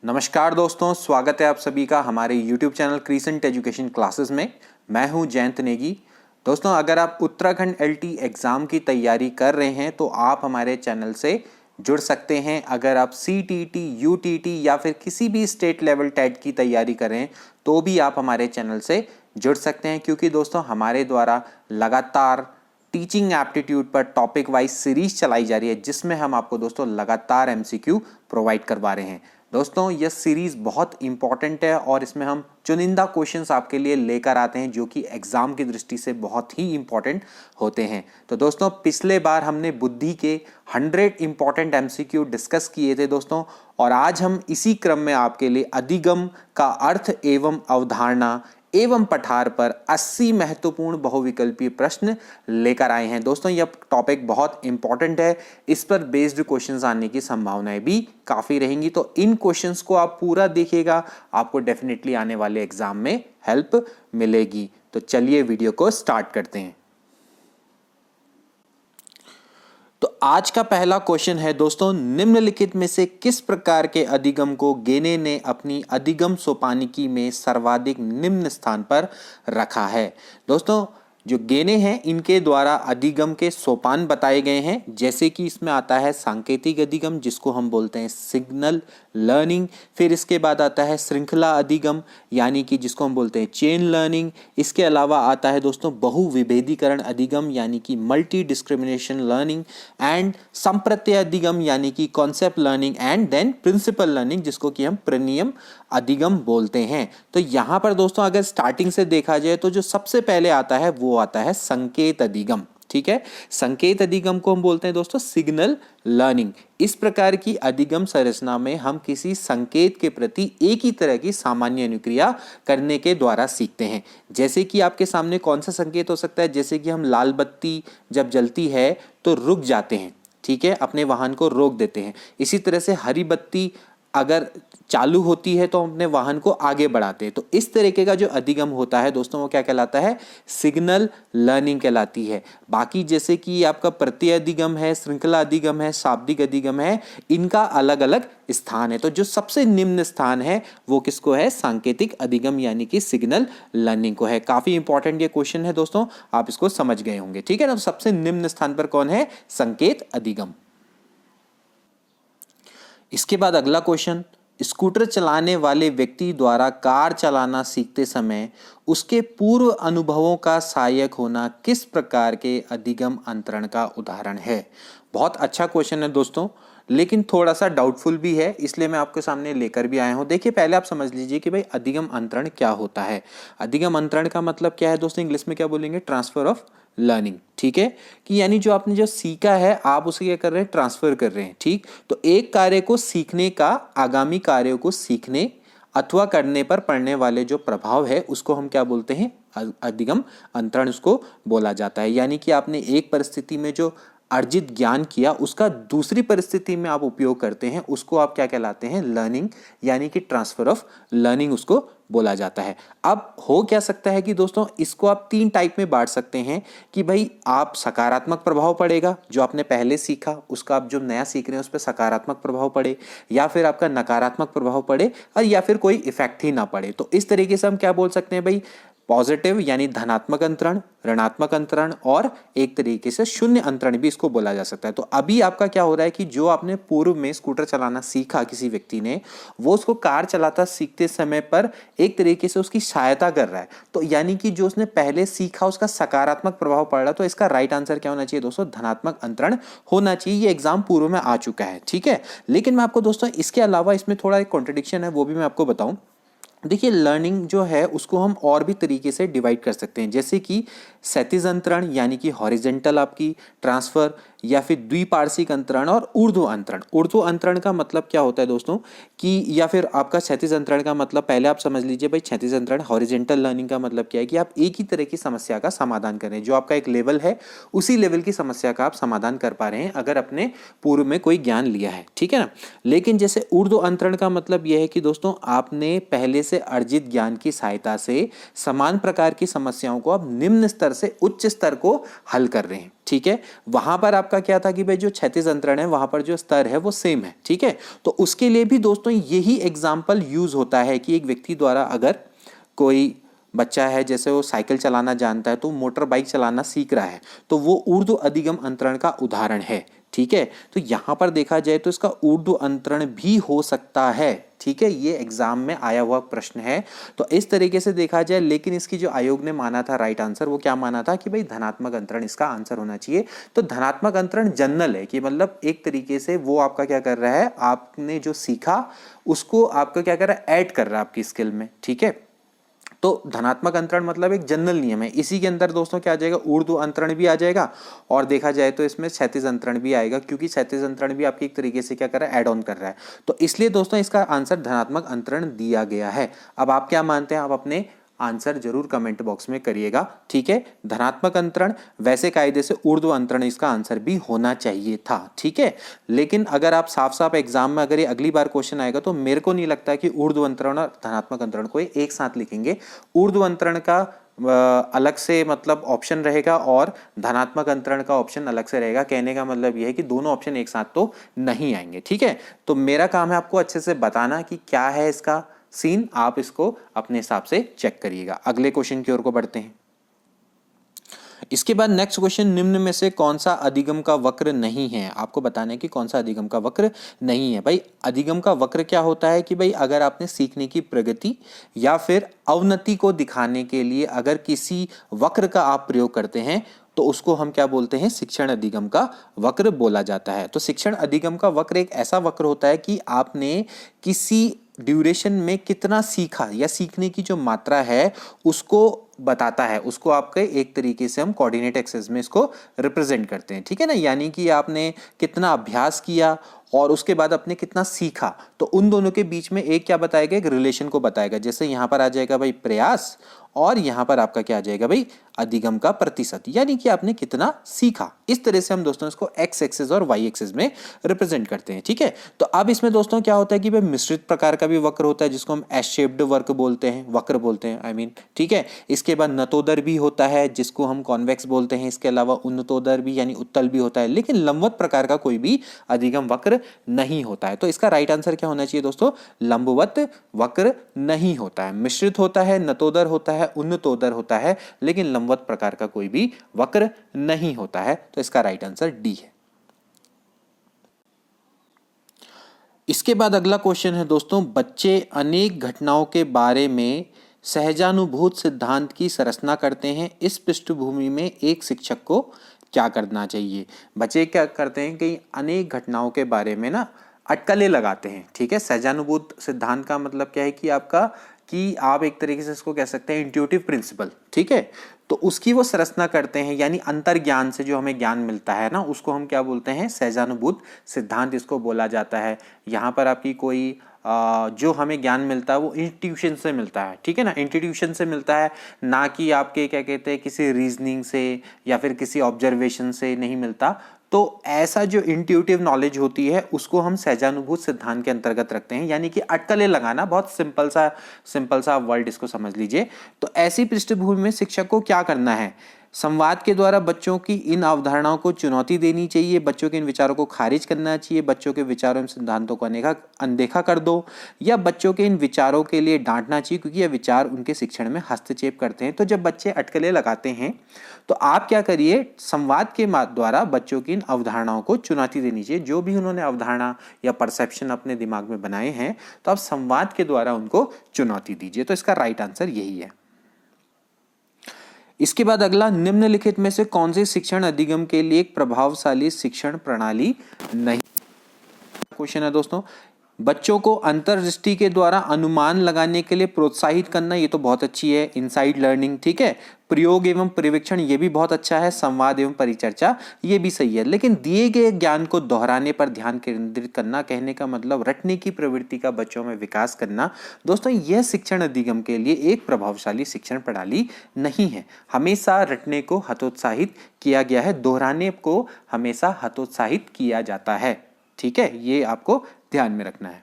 नमस्कार दोस्तों, स्वागत है आप सभी का हमारे YouTube channel crescent education classes में। मैं हूं जयंत नेगी। दोस्तों, अगर आप उत्तराखंड LT एग्ज़ाम की तैयारी कर रहे हैं तो आप हमारे चैनल से जुड़ सकते हैं। अगर आप CTT, UTT या फिर किसी भी स्टेट लेवल टेट की तैयारी कर रहे हैं तो भी आप हमारे चैनल से जुड़ सकते हैं, क्योंकि दोस्तों हमारे द्वारा लगातार टीचिंग एप्टीट्यूड पर टॉपिक वाइज सीरीज चलाई जा रही है, जिसमें हम आपको दोस्तों लगातार MCQ प्रोवाइड करवा रहे हैं। दोस्तों, यह सीरीज बहुत इंपॉर्टेंट है और इसमें हम चुनिंदा क्वेश्चंस आपके लिए लेकर आते हैं जो कि एग्जाम की दृष्टि से बहुत ही इंपॉर्टेंट होते हैं। तो दोस्तों, पिछले बार हमने बुद्धि के 100 इंपॉर्टेंट MCQ डिस्कस किए थे दोस्तों, और आज हम इसी क्रम में आपके लिए अधिगम का अर्थ एवं अवधारणा एवं पठार पर 80 महत्वपूर्ण बहुविकल्पीय प्रश्न लेकर आए हैं। दोस्तों, यह टॉपिक बहुत इंपॉर्टेंट है, इस पर बेस्ड क्वेश्चंस आने की संभावनाएं भी काफ़ी रहेंगी। तो इन क्वेश्चंस को आप पूरा देखिएगा, आपको डेफिनेटली आने वाले एग्जाम में हेल्प मिलेगी। तो चलिए वीडियो को स्टार्ट करते हैं। तो आज का पहला क्वेश्चन है दोस्तों, निम्नलिखित में से किस प्रकार के अधिगम को गेने ने अपनी अधिगम सोपानिकी में सर्वाधिक निम्न स्थान पर रखा है। दोस्तों, जो गेने हैं इनके द्वारा अधिगम के सोपान बताए गए हैं, जैसे कि इसमें आता है सांकेतिक अधिगम, जिसको हम बोलते हैं सिग्नल लर्निंग। फिर इसके बाद आता है श्रृंखला अधिगम, यानी कि जिसको हम बोलते हैं चेन लर्निंग। इसके अलावा आता है दोस्तों बहुविभेदीकरण अधिगम, यानी कि मल्टी डिस्क्रिमिनेशन लर्निंग। एंड संप्रत्यय अधिगम, यानी कि concept learning. And then principle learning, जिसको कि हम प्रनियम अधिगम बोलते हैं। तो यहाँ पर दोस्तों अगर स्टार्टिंग से देखा जाए तो जो सबसे पहले आता है वो आता है संकेत अधिगम। ठीक है, संकेत अधिगम को हम बोलते हैं दोस्तों सिग्नल लर्निंग। इस प्रकार की अधिगम संरचना में हम किसी संकेत के प्रति एक ही तरह की सामान्य अनुक्रिया करने के द्वारा सीखते हैं। जैसे कि आपके सामने कौन सा संकेत हो सकता है, जैसे कि हम लाल बत्ती जब जलती है तो रुक जाते हैं, ठीक है, अपने वाहन को रोक देते हैं। इसी तरह से हरी बत्ती अगर चालू होती है तो हम अपने वाहन को आगे बढ़ाते हैं। तो इस तरीके का जो अधिगम होता है दोस्तों वो क्या कहलाता है, सिग्नल लर्निंग कहलाती है। बाकी जैसे कि आपका प्रत्यय अधिगम है, श्रृंखला अधिगम है, शाब्दिक अधिगम है, इनका अलग अलग स्थान है। तो जो सबसे निम्न स्थान है वो किसको है, सांकेतिक अधिगम यानी कि सिग्नल लर्निंग को है। काफी इंपॉर्टेंट ये क्वेश्चन है दोस्तों, आप इसको समझ गए होंगे। ठीक है ना, तो सबसे निम्न स्थान पर कौन है, संकेत अधिगम। इसके बाद अगला क्वेश्चन, स्कूटर चलाने वाले व्यक्ति द्वारा कार चलाना सीखते समय उसके पूर्व अनुभवों का सहायक होना किस प्रकार के अधिगम अंतरण का उदाहरण है। बहुत अच्छा क्वेश्चन है दोस्तों, लेकिन थोड़ा सा डाउटफुल भी है, इसलिए मैं आपके सामने लेकर भी आया हूं। देखिए, पहले आप समझ लीजिए कि भाई अधिगम अंतरण क्या होता है। अधिगम अंतरण का मतलब क्या है दोस्तों, इंग्लिश में क्या बोलेंगे, ट्रांसफर ऑफ लर्निंग। ठीक है, कि यानी जो आपने जो सीखा है आप उसे क्या कर रहे हैं, ट्रांसफर कर रहे हैं। ठीक, तो एक कार्य को सीखने का आगामी कार्यों को सीखने अथवा करने पर पड़ने वाले जो प्रभाव है उसको हम क्या बोलते हैं, अधिगम अंतरण उसको बोला जाता है। यानी कि आपने एक परिस्थिति में जो अर्जित ज्ञान किया उसका दूसरी परिस्थिति में आप उपयोग करते हैं, उसको आप क्या कहलाते हैं, लर्निंग, यानी कि ट्रांसफर ऑफ लर्निंग उसको बोला जाता है। अब हो क्या सकता है कि दोस्तों इसको आप 3 टाइप में बांट सकते हैं कि भाई आप सकारात्मक प्रभाव पड़ेगा, जो आपने पहले सीखा उसका आप जो नया सीख रहे हैं उस पर सकारात्मक प्रभाव पड़े, या फिर आपका नकारात्मक प्रभाव पड़े, और या फिर कोई इफेक्ट ही ना पड़े। तो इस तरीके से हम क्या बोल सकते हैं भाई, पॉजिटिव यानी धनात्मक अंतरण, ऋणात्मक अंतरण, और एक तरीके से शून्य अंतरण भी इसको बोला जा सकता है। तो अभी आपका क्या हो रहा है कि जो आपने पूर्व में स्कूटर चलाना सीखा किसी व्यक्ति ने, वो उसको कार चलाता सीखते समय पर एक तरीके से उसकी सहायता कर रहा है। तो यानी कि जो उसने पहले सीखा उसका सकारात्मक प्रभाव पड़ रहा है। तो इसका राइट आंसर क्या होना चाहिए दोस्तों, धनात्मक अंतरण होना चाहिए। ये एग्जाम पूर्व में आ चुका है। ठीक है, लेकिन मैं आपको दोस्तों इसके अलावा इसमें थोड़ा एक कॉन्ट्रडिक्शन है, वो भी मैं आपको बताऊं। देखिए, लर्निंग जो है उसको हम और भी तरीके से डिवाइड कर सकते हैं, जैसे कि क्षैतिज अंतरण यानी कि हॉरिजेंटल आपकी ट्रांसफर, या फिर द्विपार्श्विक अंतरण और ऊर्ध्व अंतरण। ऊर्ध्व अंतरण का मतलब क्या होता है दोस्तों कि, या फिर आपका क्षैतिज अंतरण का मतलब, पहले आप समझ लीजिए भाई क्षैतिज अंतरण। हॉरिजेंटल लर्निंग का मतलब क्या है कि आप एक ही तरह की समस्या का समाधान कर रहे हैं, जो आपका एक लेवल है उसी लेवल की समस्या का आप समाधान कर पा रहे हैं अगर अपने पूर्व में कोई ज्ञान लिया है। ठीक है ना, लेकिन जैसे ऊर्ध्व अंतरण का मतलब यह है कि दोस्तों आपने पहले से अर्जित ज्ञान की सहायता से समान प्रकार की समस्याओं को आप निम्न स्तर से उच्च स्तर को हल कर रहे हैं। ठीक है, वहां पर आपका क्या था कि भाई जो क्षैतिज अंतरण है वहां पर जो स्तर है वो सेम है, ठीक है। तो उसके लिए भी दोस्तों यही एग्जाम्पल यूज होता है कि एक व्यक्ति द्वारा अगर कोई बच्चा है, जैसे वो साइकिल चलाना जानता है तो मोटर बाइक चलाना सीख रहा है, तो वो ऊर्ध्व अधिगम अंतरण का उदाहरण है, ठीक है। तो यहां पर देखा जाए तो इसका ऊर्ध्व अंतरण भी हो सकता है, ठीक है, ये एग्जाम में आया हुआ प्रश्न है। तो इस तरीके से देखा जाए, लेकिन इसकी जो आयोग ने माना था राइट आंसर, वो क्या माना था कि भाई धनात्मक अंतरण इसका आंसर होना चाहिए। तो धनात्मक अंतरण जनरल है कि मतलब एक तरीके से वो आपका क्या कर रहा है, आपने जो सीखा उसको आपका क्या कर रहा है, ऐड कर रहा है आपकी स्किल में, ठीक है। तो धनात्मक अंतरण मतलब एक जनरल नियम है, इसी के अंदर दोस्तों क्या आ जाएगा, ऊर्ध्व अंतरण भी आ जाएगा और देखा जाए तो इसमें क्षैतिज अंतरण भी आएगा, क्योंकि क्षैतिज अंतरण भी आपकी एक तरीके से क्या कर रहा है, ऐड ऑन कर रहा है। तो इसलिए दोस्तों इसका आंसर धनात्मक अंतरण दिया गया है। अब आप क्या मानते हैं, आप अपने आंसर जरूर कमेंट बॉक्स में करिएगा, ठीक है। धनात्मक अंतरण, वैसे कायदे से ऊर्ध्व अंतरण इसका आंसर भी होना चाहिए था, ठीक है। लेकिन अगर आप साफ साफ एग्जाम में अगर ये अगली बार क्वेश्चन आएगा तो मेरे को नहीं लगता कि ऊर्ध्व अंतरण और धनात्मक अंतरण को एक साथ लिखेंगे। ऊर्ध्व अंतरण का अलग से मतलब ऑप्शन रहेगा और धनात्मक अंतरण का ऑप्शन अलग से रहेगा। कहने का मतलब यह है कि दोनों ऑप्शन एक साथ तो नहीं आएंगे, ठीक है। तो मेरा काम है आपको अच्छे से बताना कि क्या है इसका सीन, आप इसको अपने हिसाब से चेक करिएगा। अगले क्वेश्चन की ओर को बढ़ते हैं। इसके बाद नेक्स्ट क्वेश्चन, निम्न में से कौन सा अधिगम का वक्र नहीं है। आपको बताना है कि कौन सा अधिगम का वक्र नहीं है। भाई अधिगम का वक्र क्या होता है कि भाई अगर आपने सीखने की प्रगति या फिर अवनति को दिखाने के लिए अगर किसी वक्र का आप प्रयोग करते हैं तो उसको हम क्या बोलते हैं, शिक्षण अधिगम का वक्र बोला जाता है। तो शिक्षण अधिगम का वक्र एक ऐसा वक्र होता है कि आपने किसी ड्यूरेशन में कितना सीखा या सीखने की जो मात्रा है उसको बताता है, उसको आपके एक तरीके से हम कोऑर्डिनेट एक्सिस में इसको रिप्रेजेंट करते हैं, ठीक है ना। यानी कि आपने कितना अभ्यास किया और उसके बाद आपने कितना सीखा, तो उन दोनों के बीच में एक क्या बताएगा, एक रिलेशन को बताएगा। जैसे यहां पर आ जाएगा भाई प्रयास और यहां पर आपका क्या आ जाएगा भाई अधिगम का प्रतिशत, यानी कि आपने कितना सीखा। इस तरह से हम दोस्तों इसको एक्स एक्सिस और वाई एक्सिस में रिप्रेजेंट करते हैं, ठीक है। तो अब इसमें दोस्तों क्या होता है कि भाई मिश्रित प्रकार का भी वक्र होता है जिसको हम एस शेप्ड वक्र बोलते हैं, आई मीन, ठीक है। इसके बाद नतोदर भी होता है जिसको हम कॉन्वेक्स बोलते हैं। इसके अलावा उन्नतोदर भी यानी उत्तल भी होता है, लेकिन लंबवत प्रकार का कोई भी अधिगम वक्र नहीं होता है। तो इसका राइट आंसर क्या होना चाहिए दोस्तों, लंबवत वक्र नहीं होता है। मिश्रित होता है, नतोदर होता है, उन्नतोदर होता है, लेकिन लंबवत प्रकार का कोई भी वक्र नहीं होता है। तो इसका राइट आंसर डी है। इसके बाद अगला क्वेश्चन है दोस्तों, बच्चे अनेक घटनाओं के बारे में सहजानुभूत सिद्धांत की संरचना करते हैं, इस पृष्ठभूमि में एक शिक्षक को क्या करना चाहिए। बच्चे क्या करते हैं कि अनेक घटनाओं के बारे में ना अटकलें लगाते हैं, ठीक है। सहजानुभूत सिद्धांत का मतलब क्या है कि आपका कि आप एक तरीके से इसको कह सकते हैं इंट्यूटिव प्रिंसिपल, ठीक है। तो उसकी वो संरचना करते हैं, यानी अंतर ज्ञान से जो हमें ज्ञान मिलता है ना उसको हम क्या बोलते हैं, सहजानुभूत सिद्धांत इसको बोला जाता है। यहाँ पर आपकी कोई जो हमें ज्ञान मिलता है वो इंस्टीट्यूशन से मिलता है, ठीक है ना, इंस्टीट्यूशन से मिलता है, ना कि आपके क्या कहते हैं किसी रीजनिंग से या फिर किसी ऑब्जर्वेशन से नहीं मिलता। तो ऐसा जो इंट्यूटिव नॉलेज होती है उसको हम सहजानुभूत सिद्धांत के अंतर्गत रखते हैं, यानी कि अटकलें लगाना, बहुत सिंपल सा वर्ड इसको समझ लीजिए। तो ऐसी पृष्ठभूमि में शिक्षक को क्या करना है, संवाद के द्वारा बच्चों की इन अवधारणाओं को चुनौती देनी चाहिए, बच्चों के इन विचारों को खारिज करना चाहिए, बच्चों के विचारों एवं सिद्धांतों को अनदेखा कर दो, या बच्चों के इन विचारों के लिए डांटना चाहिए क्योंकि ये विचार उनके शिक्षण में हस्तक्षेप करते हैं। तो जब बच्चे अटकलें लगाते हैं तो आप क्या करिए, संवाद के द्वारा बच्चों की इन अवधारणाओं को चुनौती देनी चाहिए। जो भी उन्होंने अवधारणा या परसेप्शन अपने दिमाग में बनाए हैं तो आप संवाद के द्वारा उनको चुनौती दीजिए। तो इसका राइट आंसर यही है। इसके बाद अगला, निम्नलिखित में से कौन से शिक्षण अधिगम के लिए एक प्रभावशाली शिक्षण प्रणाली नहीं। क्वेश्चन है दोस्तों, बच्चों को अंतर्दृष्टि के द्वारा अनुमान लगाने के लिए प्रोत्साहित करना, ये तो बहुत अच्छी है, इनसाइड लर्निंग, ठीक है। प्रयोग एवं पर्यवेक्षण, ये भी बहुत अच्छा है। संवाद एवं परिचर्चा, ये भी सही है। लेकिन दिए गए ज्ञान को दोहराने पर ध्यान केंद्रित करना, कहने का मतलब रटने की प्रवृत्ति का बच्चों में विकास करना, दोस्तों यह शिक्षण अधिगम के लिए एक प्रभावशाली शिक्षण प्रणाली नहीं है। हमेशा रटने को हतोत्साहित किया गया है, दोहराने को हमेशा हतोत्साहित किया जाता है, ठीक है, ये आपको ध्यान में रखना है।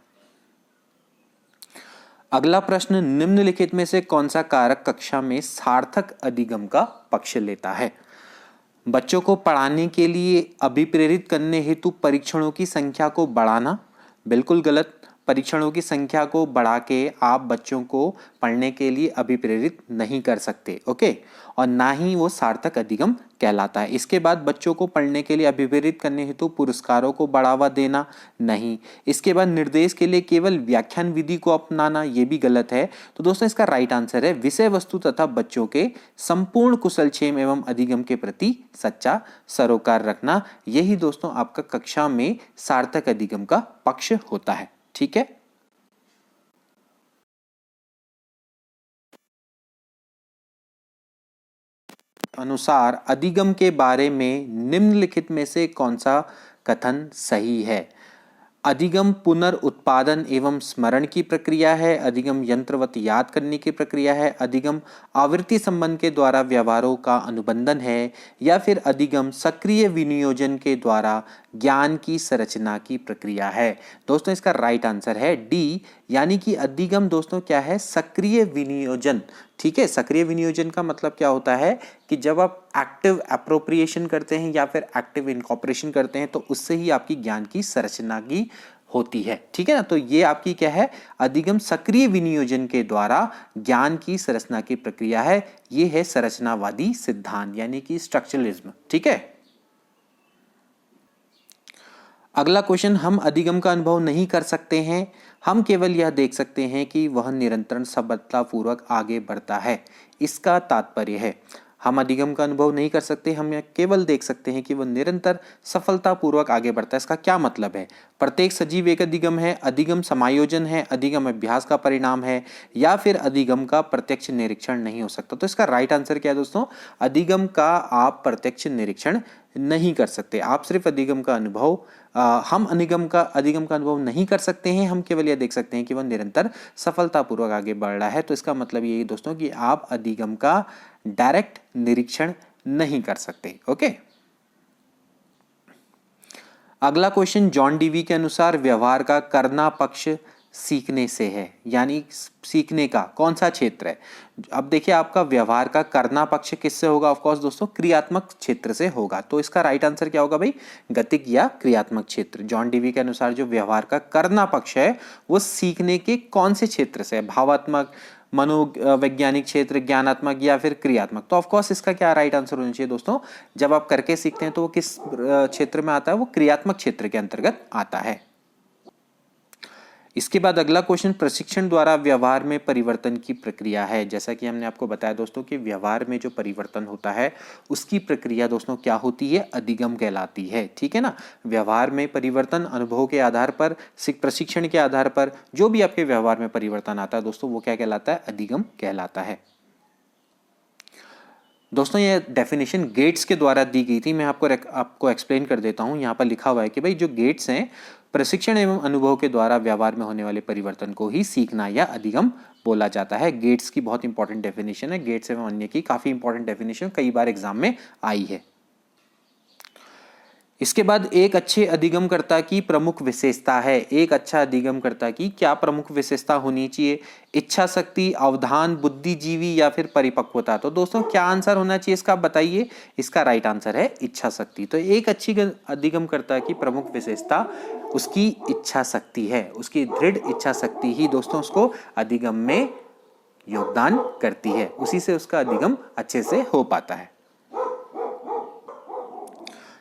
अगला प्रश्न, निम्नलिखित में से कौन सा कारक कक्षा में सार्थक अधिगम का पक्ष लेता है। बच्चों को पढ़ाने के लिए अभिप्रेरित करने हेतु परीक्षणों की संख्या को बढ़ाना, बिल्कुल गलत। परीक्षणों की संख्या को बढ़ा के आप बच्चों को पढ़ने के लिए अभिप्रेरित नहीं कर सकते, ओके। और ना ही वो सार्थक अधिगम कहलाता है। इसके बाद बच्चों को पढ़ने के लिए अभिप्रेरित करने हेतु पुरस्कारों को बढ़ावा देना, नहीं। इसके बाद निर्देश के लिए केवल व्याख्यान विधि को अपनाना, ये भी गलत है। तो दोस्तों इसका राइट आंसर है विषय वस्तु तथा बच्चों के संपूर्ण कुशलक्षेम एवं अधिगम के प्रति सच्चा सरोकार रखना। यही दोस्तों आपका कक्षा में सार्थक अधिगम का पक्ष होता है, ठीक है। अनुसार अधिगम के बारे में निम्नलिखित में से कौन सा कथन सही है? अधिगम पुनर्उत्पादन एवं स्मरण की प्रक्रिया है, अधिगम यंत्रवत याद करने की प्रक्रिया है, अधिगम आवृत्ति संबंध के द्वारा व्यवहारों का अनुबंधन है, या फिर अधिगम सक्रिय विनियोजन के द्वारा ज्ञान की संरचना की प्रक्रिया है। दोस्तों इसका राइट आंसर है डी, यानी कि अधिगम दोस्तों क्या है? सक्रिय विनियोजन, ठीक है। सक्रिय विनियोजन का मतलब क्या होता है कि जब आप एक्टिव एप्रोप्रिएशन करते हैं या फिर एक्टिव इनकॉर्पोरेशन करते हैं तो उससे ही आपकी ज्ञान की संरचना की होती है, ठीक है ना। तो ये आपकी क्या है? अधिगम सक्रिय विनियोजन के द्वारा ज्ञान की संरचना की प्रक्रिया है। ये है संरचनावादी सिद्धांत, यानी कि स्ट्रक्चरलिज्म, ठीक है। अगला क्वेश्चन, हम अधिगम का अनुभव नहीं कर सकते हैं, हम केवल यह देख सकते हैं कि वह निरंतर सफलतापूर्वक आगे बढ़ता है। इसका तात्पर्य है हम अधिगम का अनुभव नहीं कर सकते, हम यह केवल देख सकते हैं कि वह निरंतर सफलतापूर्वक आगे बढ़ता है। इसका क्या मतलब है? प्रत्येक सजीव एक अधिगम है, अधिगम समायोजन है, अधिगम अभ्यास का परिणाम है, या फिर अधिगम का प्रत्यक्ष निरीक्षण नहीं हो सकता। तो इसका राइट आंसर क्या है दोस्तों? अधिगम का आप प्रत्यक्ष निरीक्षण नहीं कर सकते, आप सिर्फ अधिगम का अनुभव हम अधिगम का अनुभव नहीं कर सकते हैं, हम केवल यह देख सकते हैं कि वह निरंतर सफलतापूर्वक आगे बढ़ रहा है। तो इसका मतलब यही दोस्तों कि आप अधिगम का डायरेक्ट निरीक्षण नहीं कर सकते, ओके। अगला क्वेश्चन, जॉन डीवी के अनुसार व्यवहार का करना पक्ष सीखने से है, यानी सीखने का कौन सा क्षेत्र है? अब देखिए आपका व्यवहार का करना पक्ष किससे होगा? ऑफ कोर्स दोस्तों क्रियात्मक क्षेत्र से होगा। तो इसका राइट आंसर क्या होगा भाई? गतिक या क्रियात्मक क्षेत्र। जॉन डीवी के अनुसार जो व्यवहार का करना पक्ष है वो सीखने के कौन से क्षेत्र से है? भावात्मक, मनोवैज्ञानिक क्षेत्र, ज्ञानात्मक, या फिर क्रियात्मक। तो ऑफ कोर्स इसका क्या राइट आंसर होना चाहिए दोस्तों? जब आप करके सीखते हैं तो वो किस क्षेत्र में आता है? वो क्रियात्मक क्षेत्र के अंतर्गत आता है। इसके बाद अगला क्वेश्चन, प्रशिक्षण द्वारा व्यवहार में परिवर्तन की प्रक्रिया है। जैसा कि हमने आपको बताया दोस्तों कि व्यवहार में जो परिवर्तन होता है उसकी प्रक्रिया दोस्तों क्या होती है? अधिगम कहलाती है, ठीक है ना। व्यवहार में परिवर्तन अनुभव के आधार पर, प्रशिक्षण के आधार पर जो भी आपके व्यवहार में परिवर्तन आता है दोस्तों वो क्या कहलाता है? अधिगम कहलाता है। दोस्तों ये डेफिनेशन गेट्स के द्वारा दी गई थी, मैं आपको एक्सप्लेन कर देता हूँ। यहाँ पर लिखा हुआ है कि भाई जो गेट्स हैं, प्रशिक्षण एवं अनुभव के द्वारा व्यवहार में होने वाले परिवर्तन को ही सीखना या अधिगम बोला जाता है। गेट्स की बहुत इंपॉर्टेंट डेफिनेशन है, गेट्स एवं अन्य की काफी इंपॉर्टेंट डेफिनेशन कई बार एग्जाम में आई है। इसके बाद एक अच्छे अधिगमकर्ता की प्रमुख विशेषता है। एक अच्छा अधिगमकर्ता की क्या प्रमुख विशेषता होनी चाहिए? इच्छा शक्ति, अवधान, बुद्धिजीवी, या फिर परिपक्वता। तो दोस्तों क्या आंसर होना चाहिए इसका, आप बताइए। इसका राइट आंसर है इच्छा शक्ति। तो एक अच्छी अधिगमकर्ता की प्रमुख विशेषता उसकी इच्छा शक्ति है। उसकी दृढ़ इच्छा शक्ति ही दोस्तों उसको अधिगम में योगदान करती है, उसी से उसका अधिगम अच्छे से हो पाता है।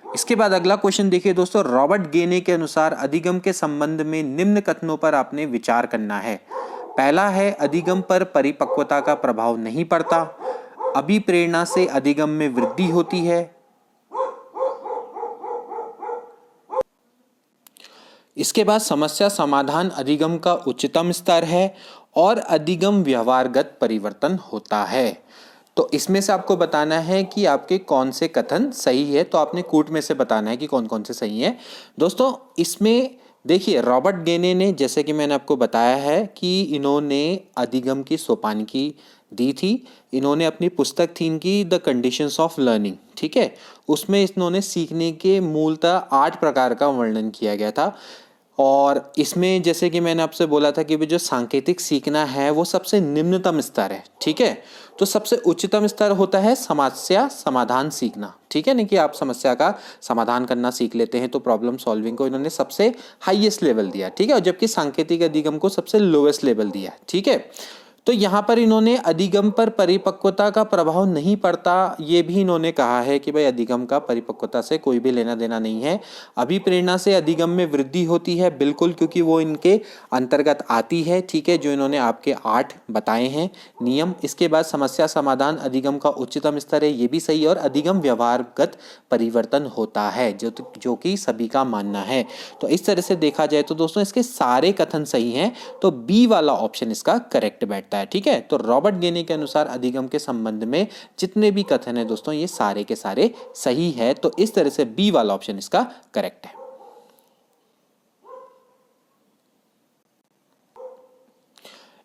इसके बाद अगला क्वेश्चन देखिए दोस्तों, रॉबर्ट गेने के अनुसार अधिगम के संबंध में निम्न कथनों पर आपने विचार करना है। पहला है, अधिगम पर परिपक्वता का प्रभाव नहीं पड़ता, अभिप्रेरणा से अधिगम में वृद्धि होती है। इसके बाद समस्या समाधान अधिगम का उच्चतम स्तर है और अधिगम व्यवहारगत परिवर्तन होता है। तो इसमें से आपको बताना है कि आपके कौन से कथन सही है। तो आपने कूट में से बताना है कि कौन कौन से सही है। दोस्तों इसमें देखिए रॉबर्ट गेने ने, जैसे कि मैंने आपको बताया है कि इन्होंने अधिगम की सोपानकी दी थी। इन्होंने अपनी पुस्तक थी इनकी द कंडीशंस ऑफ लर्निंग, ठीक है। उसमें इन्होंने सीखने के मूलतः 8 प्रकार का वर्णन किया गया था। और इसमें जैसे कि मैंने आपसे बोला था कि भी जो सांकेतिक सीखना है वो सबसे निम्नतम स्तर है, ठीक है। तो सबसे उच्चतम स्तर होता है समस्या समाधान सीखना, ठीक है ना, कि आप समस्या का समाधान करना सीख लेते हैं, तो प्रॉब्लम सॉल्विंग को इन्होंने सबसे हाईएस्ट लेवल दिया, ठीक है, और जबकि सांकेतिक अधिगम को सबसे लोएस्ट लेवल दिया, ठीक है। तो यहाँ पर इन्होंने अधिगम पर परिपक्वता का प्रभाव नहीं पड़ता, ये भी इन्होंने कहा है कि भाई अधिगम का परिपक्वता से कोई भी लेना देना नहीं है। अभिप्रेरणा से अधिगम में वृद्धि होती है, बिल्कुल, क्योंकि वो इनके अंतर्गत आती है, ठीक है, जो इन्होंने आपके 8 बताए हैं नियम। इसके बाद समस्या समाधान अधिगम का उच्चतम स्तर है, ये भी सही है, और अधिगम व्यवहारगत परिवर्तन होता है, जो कि सभी का मानना है। तो इस तरह से देखा जाए तो दोस्तों इसके सारे कथन सही हैं, तो बी वाला ऑप्शन इसका करेक्ट बैठता है, ठीक है। तो रॉबर्ट गेने के अनुसार अधिगम के संबंध में जितने भी कथन है दोस्तों ये सारे के सारे सही है, तो इस तरह से बी वाला ऑप्शन इसका करेक्ट है।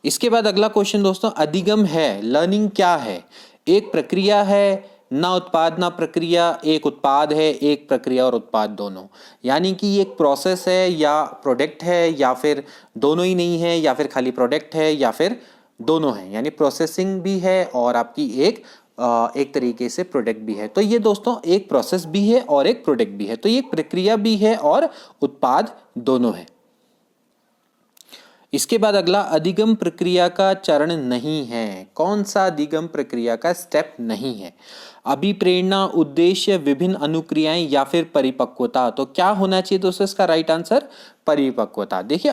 इसके बाद अगला क्वेश्चन दोस्तों, अधिगम है, लर्निंग क्या है? एक प्रक्रिया है, ना उत्पाद ना प्रक्रिया, एक उत्पाद है, एक प्रक्रिया और उत्पाद दोनों, यानी कि एक प्रोसेस है या प्रोडक्ट है, या फिर दोनों ही नहीं है, या फिर खाली प्रोडक्ट है, या फिर दोनों है, यानी प्रोसेसिंग भी है और आपकी एक तरीके से प्रोडक्ट भी है। तो ये दोस्तों एक प्रोसेस भी है और एक प्रोडक्ट भी है, तो ये प्रक्रिया भी है और उत्पाद दोनों है। इसके बाद अगला, अधिगम प्रक्रिया का चरण नहीं है। कौन सा अधिगम प्रक्रिया का स्टेप नहीं है? अभिप्रेरणा, उद्देश्य, विभिन्न अनुक्रियाएं या फिर परिपक्वता। तो क्या होना चाहिए दोस्तों इसका राइट आंसर? परिपक्वता। देखिए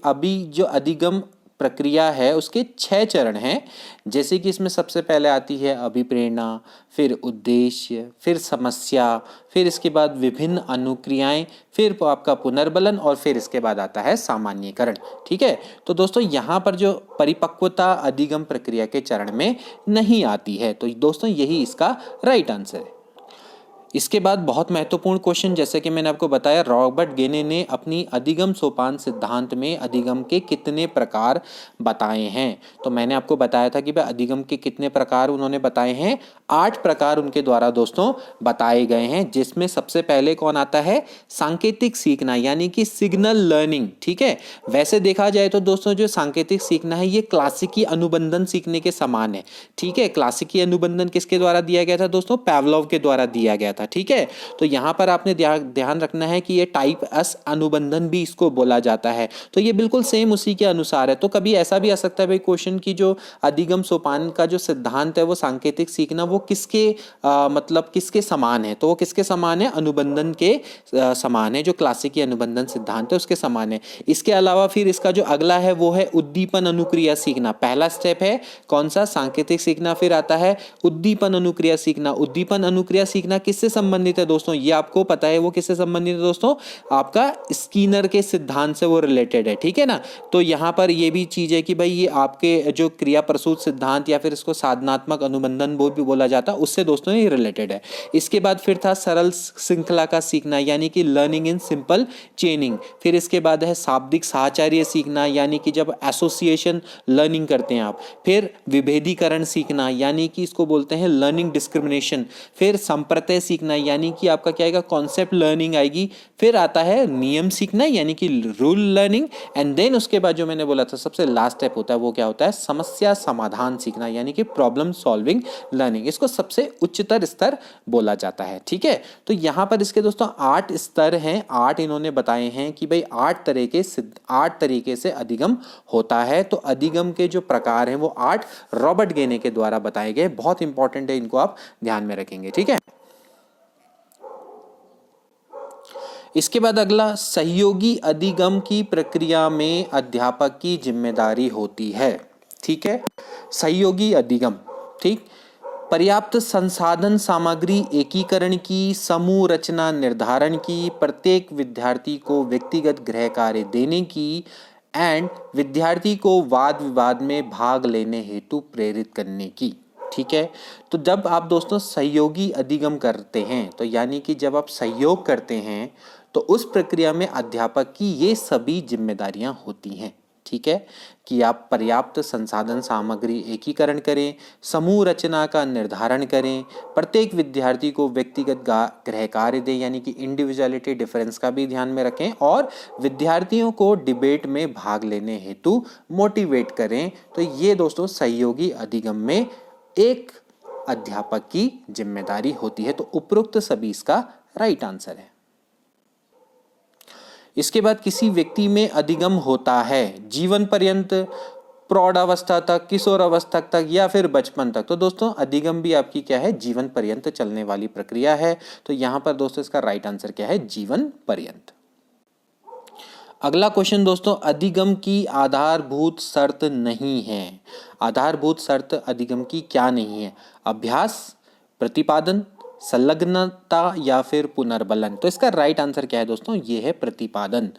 अभी जो अधिगम प्रक्रिया है उसके 6 चरण हैं, जैसे कि इसमें सबसे पहले आती है अभिप्रेरणा, फिर उद्देश्य, फिर समस्या, फिर इसके बाद विभिन्न अनुक्रियाएं, फिर आपका पुनर्बलन, और फिर इसके बाद आता है सामान्यीकरण, ठीक है। तो दोस्तों यहाँ पर जो परिपक्वता अधिगम प्रक्रिया के चरण में नहीं आती है, तो दोस्तों यही इसका राइट आंसर है। इसके बाद बहुत महत्वपूर्ण क्वेश्चन, जैसे कि मैंने आपको बताया, रॉबर्ट गेने ने अपनी अधिगम सोपान सिद्धांत में अधिगम के कितने प्रकार बताए हैं? तो मैंने आपको बताया था कि भाई अधिगम के कितने प्रकार उन्होंने बताए हैं, 8 प्रकार उनके द्वारा दोस्तों बताए गए हैं, जिसमें सबसे पहले कौन आता है? सांकेतिक सीखना, यानी कि सिग्नल लर्निंग, ठीक है। वैसे देखा जाए तो दोस्तों जो सांकेतिक सीखना है ये क्लासिकी अनुबंधन सीखने के समान है, ठीक है। क्लासिकी अनुबंधन किसके द्वारा दिया गया था दोस्तों? पैवलोव के द्वारा दिया गया था, ठीक है। तो यहां पर आपने ध्यान रखना है कि ये टाइप एस अनुबंधन भी इसको बोला जाता है, तो ये बिल्कुल सेम उसी के अनुसार है। तो कभी ऐसा भी आ सकता है भाई क्वेश्चन की जो अधिगम सोपान का जो सिद्धांत है वो सांकेतिक सीखना वो किसके मतलब किसके समान है? तो वो किसके समान है? अनुबंधन के समान है, जो क्लासिकी अनुबंधन सिद्धांत है उसके समान है। इसके अलावा फिर इसका जो अगला है वो है उद्दीपन अनुक्रिया सीखना। पहला स्टेप है कौन सा? सांकेतिक सीखना, फिर आता है उद्दीपन अनुक्रिया सीखना। उद्दीपन अनुक्रिया सीखना किससे संबंधित है दोस्तों? ये आपको पता है वो किससे संबंधित है दोस्तों? आपका स्किनर के सिद्धांत से वो रिलेटेड है, ठीक है ना। तो यहां पर ये भी चीज है कि भाई ये आपके जो क्रिया प्रसूत सिद्धांत या फिर इसको साधनात्मक अनुबंधन भी बोला जाता है, उससे दोस्तों ये रिलेटेड है। इसके बाद फिर था सरल श्रृंखला का सीखना, यानी कि लर्निंग इन सिंपल चेनिंग। फिर इसके बाद है शाब्दिक साहचर्य सीखना, यानी कि जब एसोसिएशन लर्निंग करते हैं आप। फिर विभेदीकरण सीखना, यानी कि इसको बोलते हैं लर्निंग डिस्क्रिमिनेशन। फिर संप्रत्यय सीखना, यानी कि आपका क्या आएगा? कॉन्सेप्ट लर्निंग आएगी। फिर आता है नियम सीखना, यानी कि रूल लर्निंग। एंड देन उसके बाद जो मैंने बोला था सबसे लास्ट स्टेप होता है वो क्या होता है? समस्या समाधान सीखना, यानी कि प्रॉब्लम सॉल्विंग लर्निंग। इसको सबसे उच्चतर स्तर बोला जाता है, ठीक है। तो यहां पर इसके दोस्तों 8 स्तर हैं, 8 इन्होंने बताए हैं कि भाई 8 तरीके से अधिगम होता है। तो अधिगम के जो प्रकार हैं वो 8 रॉबर्ट गेने के द्वारा बताए गए। बहुत इंपॉर्टेंट है, इनको आप ध्यान में रखेंगे, ठीक है। इसके बाद अगला, सहयोगी अधिगम की प्रक्रिया में अध्यापक की जिम्मेदारी होती है, ठीक है। सहयोगी अधिगम, ठीक। पर्याप्त संसाधन सामग्री एकीकरण की, समूह रचना निर्धारण की, प्रत्येक विद्यार्थी को व्यक्तिगत गृह कार्य देने की, एंड विद्यार्थी को वाद विवाद में भाग लेने हेतु प्रेरित करने की, ठीक है। तो जब आप दोस्तों सहयोगी अधिगम करते हैं, तो यानी कि जब आप सहयोग करते हैं तो उस प्रक्रिया में अध्यापक की ये सभी जिम्मेदारियां होती हैं, ठीक है, कि आप पर्याप्त संसाधन सामग्री एकीकरण करें, समूह रचना का निर्धारण करें, प्रत्येक विद्यार्थी को व्यक्तिगत गृह कार्य दें, यानी कि इंडिविजुअलिटी डिफरेंस का भी ध्यान में रखें, और विद्यार्थियों को डिबेट में भाग लेने हेतु मोटिवेट करें। तो ये दोस्तों सहयोगी अधिगम में एक अध्यापक की जिम्मेदारी होती है। तो उपरोक्त सभी इसका राइट आंसर है। इसके बाद किसी व्यक्ति में अधिगम होता है जीवन पर्यंत, प्रौढ़ अवस्था तक, किशोर अवस्था तक, या फिर बचपन तक। तो दोस्तों अधिगम भी आपकी क्या है, जीवन पर्यंत चलने वाली प्रक्रिया है। तो यहां पर दोस्तों इसका राइट आंसर क्या है, जीवन पर्यंत। अगला क्वेश्चन दोस्तों, अधिगम की आधारभूत शर्त नहीं है। आधारभूत शर्त अधिगम की क्या नहीं है? अभ्यास, प्रतिपादन, संलग्नता या फिर पुनर्बलन। तो इसका राइट आंसर क्या है दोस्तों, ये है प्रतिपादन।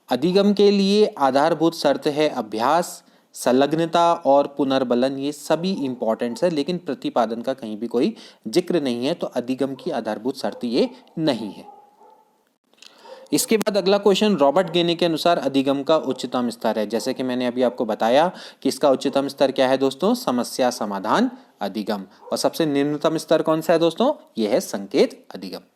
अधिगम के लिए आधारभूत शर्त है अभ्यास, संलग्नता और पुनर्बलन, ये सभी इंपॉर्टेंट है, लेकिन प्रतिपादन का कहीं भी कोई जिक्र नहीं है। तो अधिगम की आधारभूत शर्त ये नहीं है। इसके बाद अगला क्वेश्चन, रॉबर्ट गेने के अनुसार अधिगम का उच्चतम स्तर है। जैसे कि मैंने अभी आपको बताया कि इसका उच्चतम स्तर क्या है दोस्तों, समस्या समाधान अधिगम। और सबसे निम्नतम स्तर कौन सा है दोस्तों, यह है संकेत अधिगम।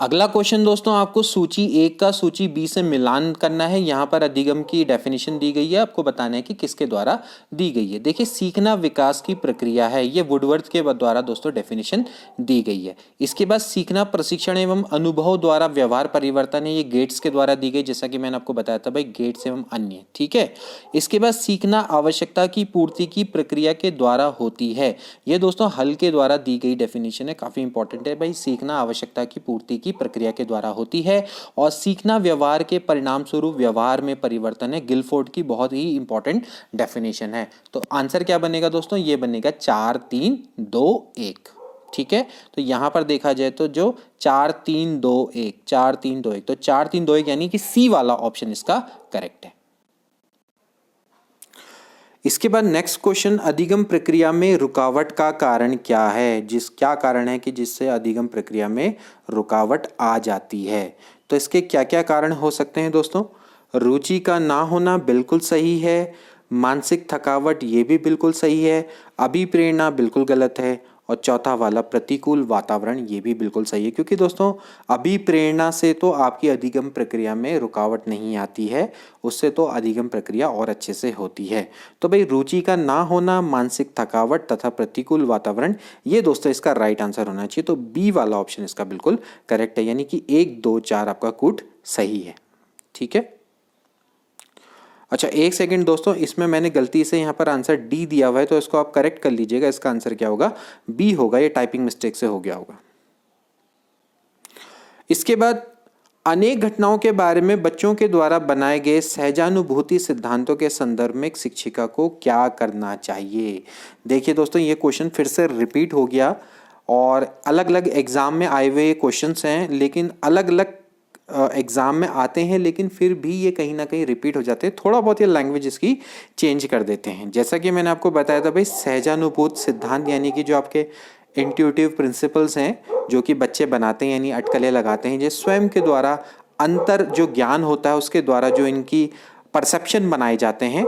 अगला क्वेश्चन दोस्तों, आपको सूची 1 का सूची बी से मिलान करना है। यहां पर अधिगम की डेफिनेशन दी गई है, आपको बताना है कि किसके द्वारा दी गई है। देखिए, सीखना विकास की प्रक्रिया है, ये वुडवर्थ के द्वारा दोस्तों डेफिनेशन दी गई है। इसके बाद सीखना प्रशिक्षण एवं अनुभव द्वारा व्यवहार परिवर्तन है, ये गेट्स के द्वारा दी गई, जैसा कि मैंने आपको बताया था भाई, गेट्स एवं अन्य, ठीक है। इसके बाद सीखना आवश्यकता की पूर्ति की प्रक्रिया के द्वारा होती है, ये दोस्तों हल के द्वारा दी गई डेफिनेशन है, काफी इंपॉर्टेंट है भाई। सीखना आवश्यकता की पूर्ति की प्रक्रिया के द्वारा होती है, और सीखना व्यवहार के परिणाम स्वरूप व्यवहार में परिवर्तन है, गिलफोर्ड की बहुत ही इंपॉर्टेंट डेफिनेशन है। तो आंसर क्या बनेगा दोस्तों, ये बनेगा 4 3 2 1, ठीक है। तो यहां पर देखा जाए तो जो 4 3 2 1, 4 3 2 1, तो 4 3 2 1 यानी कि सी वाला ऑप्शन इसका करेक्ट है। इसके बाद नेक्स्ट क्वेश्चन, अधिगम प्रक्रिया में रुकावट का कारण क्या है? क्या कारण है कि जिससे अधिगम प्रक्रिया में रुकावट आ जाती है? तो इसके क्या क्या कारण हो सकते हैं दोस्तों? रुचि का ना होना बिल्कुल सही है, मानसिक थकावट ये भी बिल्कुल सही है, अभिप्रेरणा बिल्कुल गलत है, और चौथा वाला प्रतिकूल वातावरण ये भी बिल्कुल सही है। क्योंकि दोस्तों अभिप्रेरणा से तो आपकी अधिगम प्रक्रिया में रुकावट नहीं आती है, उससे तो अधिगम प्रक्रिया और अच्छे से होती है। तो भाई रुचि का ना होना, मानसिक थकावट तथा प्रतिकूल वातावरण, ये दोस्तों इसका राइट आंसर होना चाहिए। तो बी वाला ऑप्शन इसका बिल्कुल करेक्ट है, यानी कि 1 2 4 आपका कूट सही है, ठीक है। अच्छा एक सेकंड दोस्तों, इसमें मैंने गलती से यहाँ पर आंसर डी दिया हुआ है, तो इसको आप करेक्ट कर लीजिएगा। इसका आंसर क्या होगा, बी होगा, ये टाइपिंग मिस्टेक से हो गया होगा। इसके बाद अनेक घटनाओं के बारे में बच्चों के द्वारा बनाए गए सहजानुभूति सिद्धांतों के संदर्भ में एक शिक्षिका को क्या करना चाहिए? देखिए दोस्तों, ये क्वेश्चन फिर से रिपीट हो गया, और अलग अलग एग्जाम में आए हुए क्वेश्चंस हैं, लेकिन अलग अलग एग्जाम में आते हैं, लेकिन फिर भी ये कहीं ना कहीं रिपीट हो जाते हैं। थोड़ा बहुत ये लैंग्वेज इसकी चेंज कर देते हैं। जैसा कि मैंने आपको बताया था भाई, सहजानुभूत सिद्धांत यानी कि जो आपके इंट्यूटिव प्रिंसिपल्स हैं जो कि बच्चे बनाते हैं, यानी अटकलें लगाते हैं, ये स्वयं के द्वारा अंतर जो ज्ञान होता है उसके द्वारा जो इनकी परसेप्शन बनाए जाते हैं,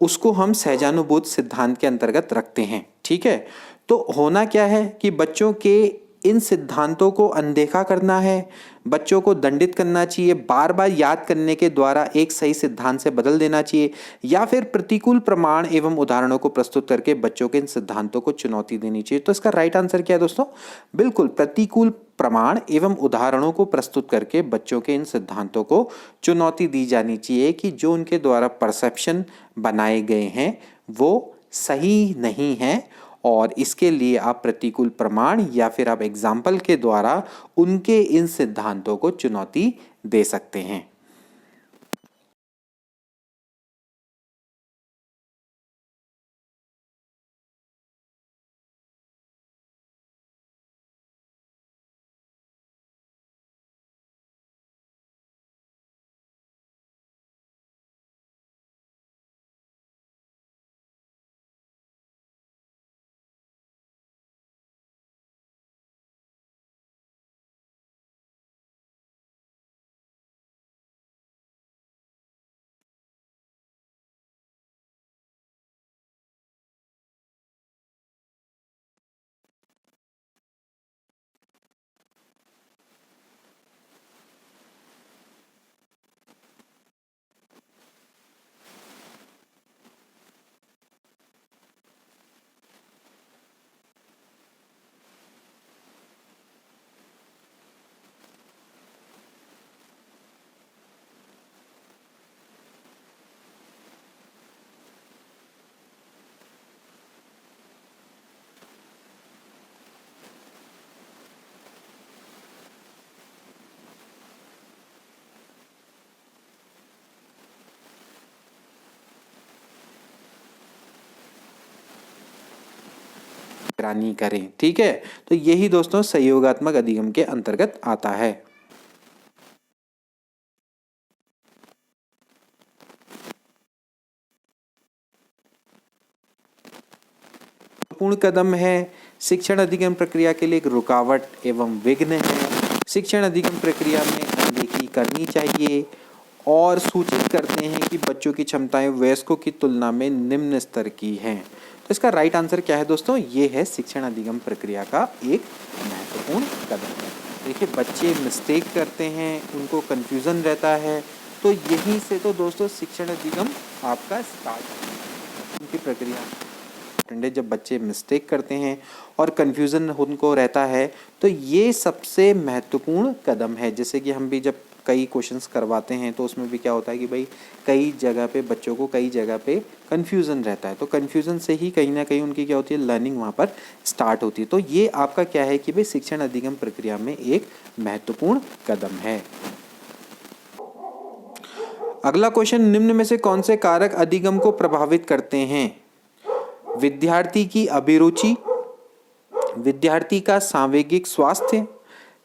उसको हम सहजानुभूत सिद्धांत के अंतर्गत रखते हैं, ठीक है। तो होना क्या है कि बच्चों के इन सिद्धांतों को अनदेखा करना है, बच्चों को दंडित करना चाहिए, बार बार याद करने के द्वारा एक सही सिद्धांत से बदल देना चाहिए, या फिर प्रतिकूल प्रमाण एवं उदाहरणों को प्रस्तुत करके बच्चों के इन सिद्धांतों को चुनौती देनी चाहिए। तो इसका राइट आंसर क्या है दोस्तों, बिल्कुल प्रतिकूल प्रमाण एवं उदाहरणों को प्रस्तुत करके बच्चों के इन सिद्धांतों को चुनौती दी जानी चाहिए कि जो उनके द्वारा परसेप्शन बनाए गए हैं वो सही नहीं है, और इसके लिए आप प्रतिकूल प्रमाण या फिर आप एग्जाम्पल के द्वारा उनके इन सिद्धांतों को चुनौती दे सकते हैं। निगरानी करें। ठीक है, तो यही दोस्तों सहयोगात्मक अधिगम के अंतर्गत आता है। पूर्ण कदम है, शिक्षण अधिगम प्रक्रिया के लिए एक रुकावट एवं विघ्न है। शिक्षण अधिगम प्रक्रिया में अनदेखी करनी चाहिए और सूचित करते हैं कि बच्चों की क्षमताएं वयस्कों की तुलना में निम्न स्तर की हैं। तो इसका राइट आंसर क्या है दोस्तों? ये है शिक्षण अधिगम प्रक्रिया का एक महत्वपूर्ण कदम है। देखिए बच्चे मिस्टेक करते हैं, उनको कन्फ्यूज़न रहता है, तो यहीं से तो दोस्तों शिक्षण अधिगम आपका स्टार्ट होता है। उनकी प्रक्रिया जब बच्चे मिस्टेक करते हैं और कन्फ्यूज़न उनको रहता है, तो ये सबसे महत्वपूर्ण कदम है। जैसे कि हम भी जब कई क्वेश्चंस करवाते हैं तो उसमें भी क्या होता है कि भाई कई जगह पे बच्चों को कई जगह पे कन्फ्यूज़न रहता है, तो कन्फ्यूज़न से ही कहीं ना कहीं उनकी क्या होती है, लर्निंग वहाँ पर स्टार्ट होती है। तो ये आपका क्या है कि भाई शिक्षण अधिगम प्रक्रिया में एक महत्वपूर्ण कदम है। अगला क्वेश्चन, निम्न में से कौन से कारक अधिगम को प्रभावित करते हैं? विद्यार्थी की अभिरुचि, विद्यार्थी का सांवेगिक स्वास्थ्य,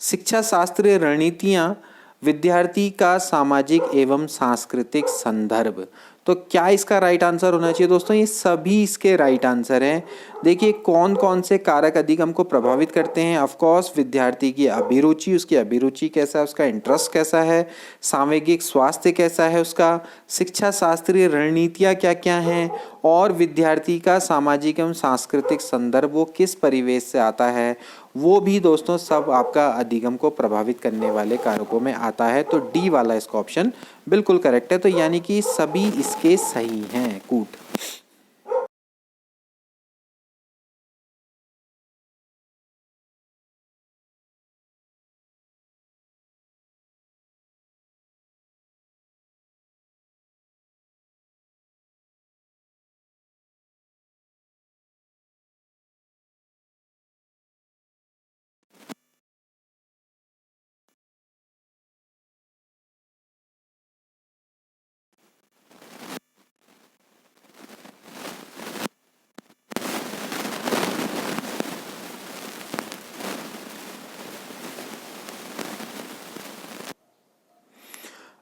शिक्षा शास्त्रीय रणनीतियाँ, विद्यार्थी का सामाजिक एवं सांस्कृतिक संदर्भ। तो क्या इसका राइट आंसर होना चाहिए दोस्तों? ये सभी इसके राइट आंसर हैं। देखिए कौन कौन से कारक अधिगम को प्रभावित करते हैं। ऑफ कोर्स विद्यार्थी की अभिरुचि, उसकी अभिरुचि कैसा है, उसका इंटरेस्ट कैसा है, सामाजिक स्वास्थ्य कैसा है उसका, शिक्षा शास्त्रीय रणनीतियाँ क्या क्या हैं, और विद्यार्थी का सामाजिक एवं सांस्कृतिक संदर्भ वो किस परिवेश से आता है, वो भी दोस्तों सब आपका अधिगम को प्रभावित करने वाले कारकों में आता है। तो डी वाला इसका ऑप्शन बिल्कुल करेक्ट है। तो यानी कि सभी इसके सही हैं। कूट।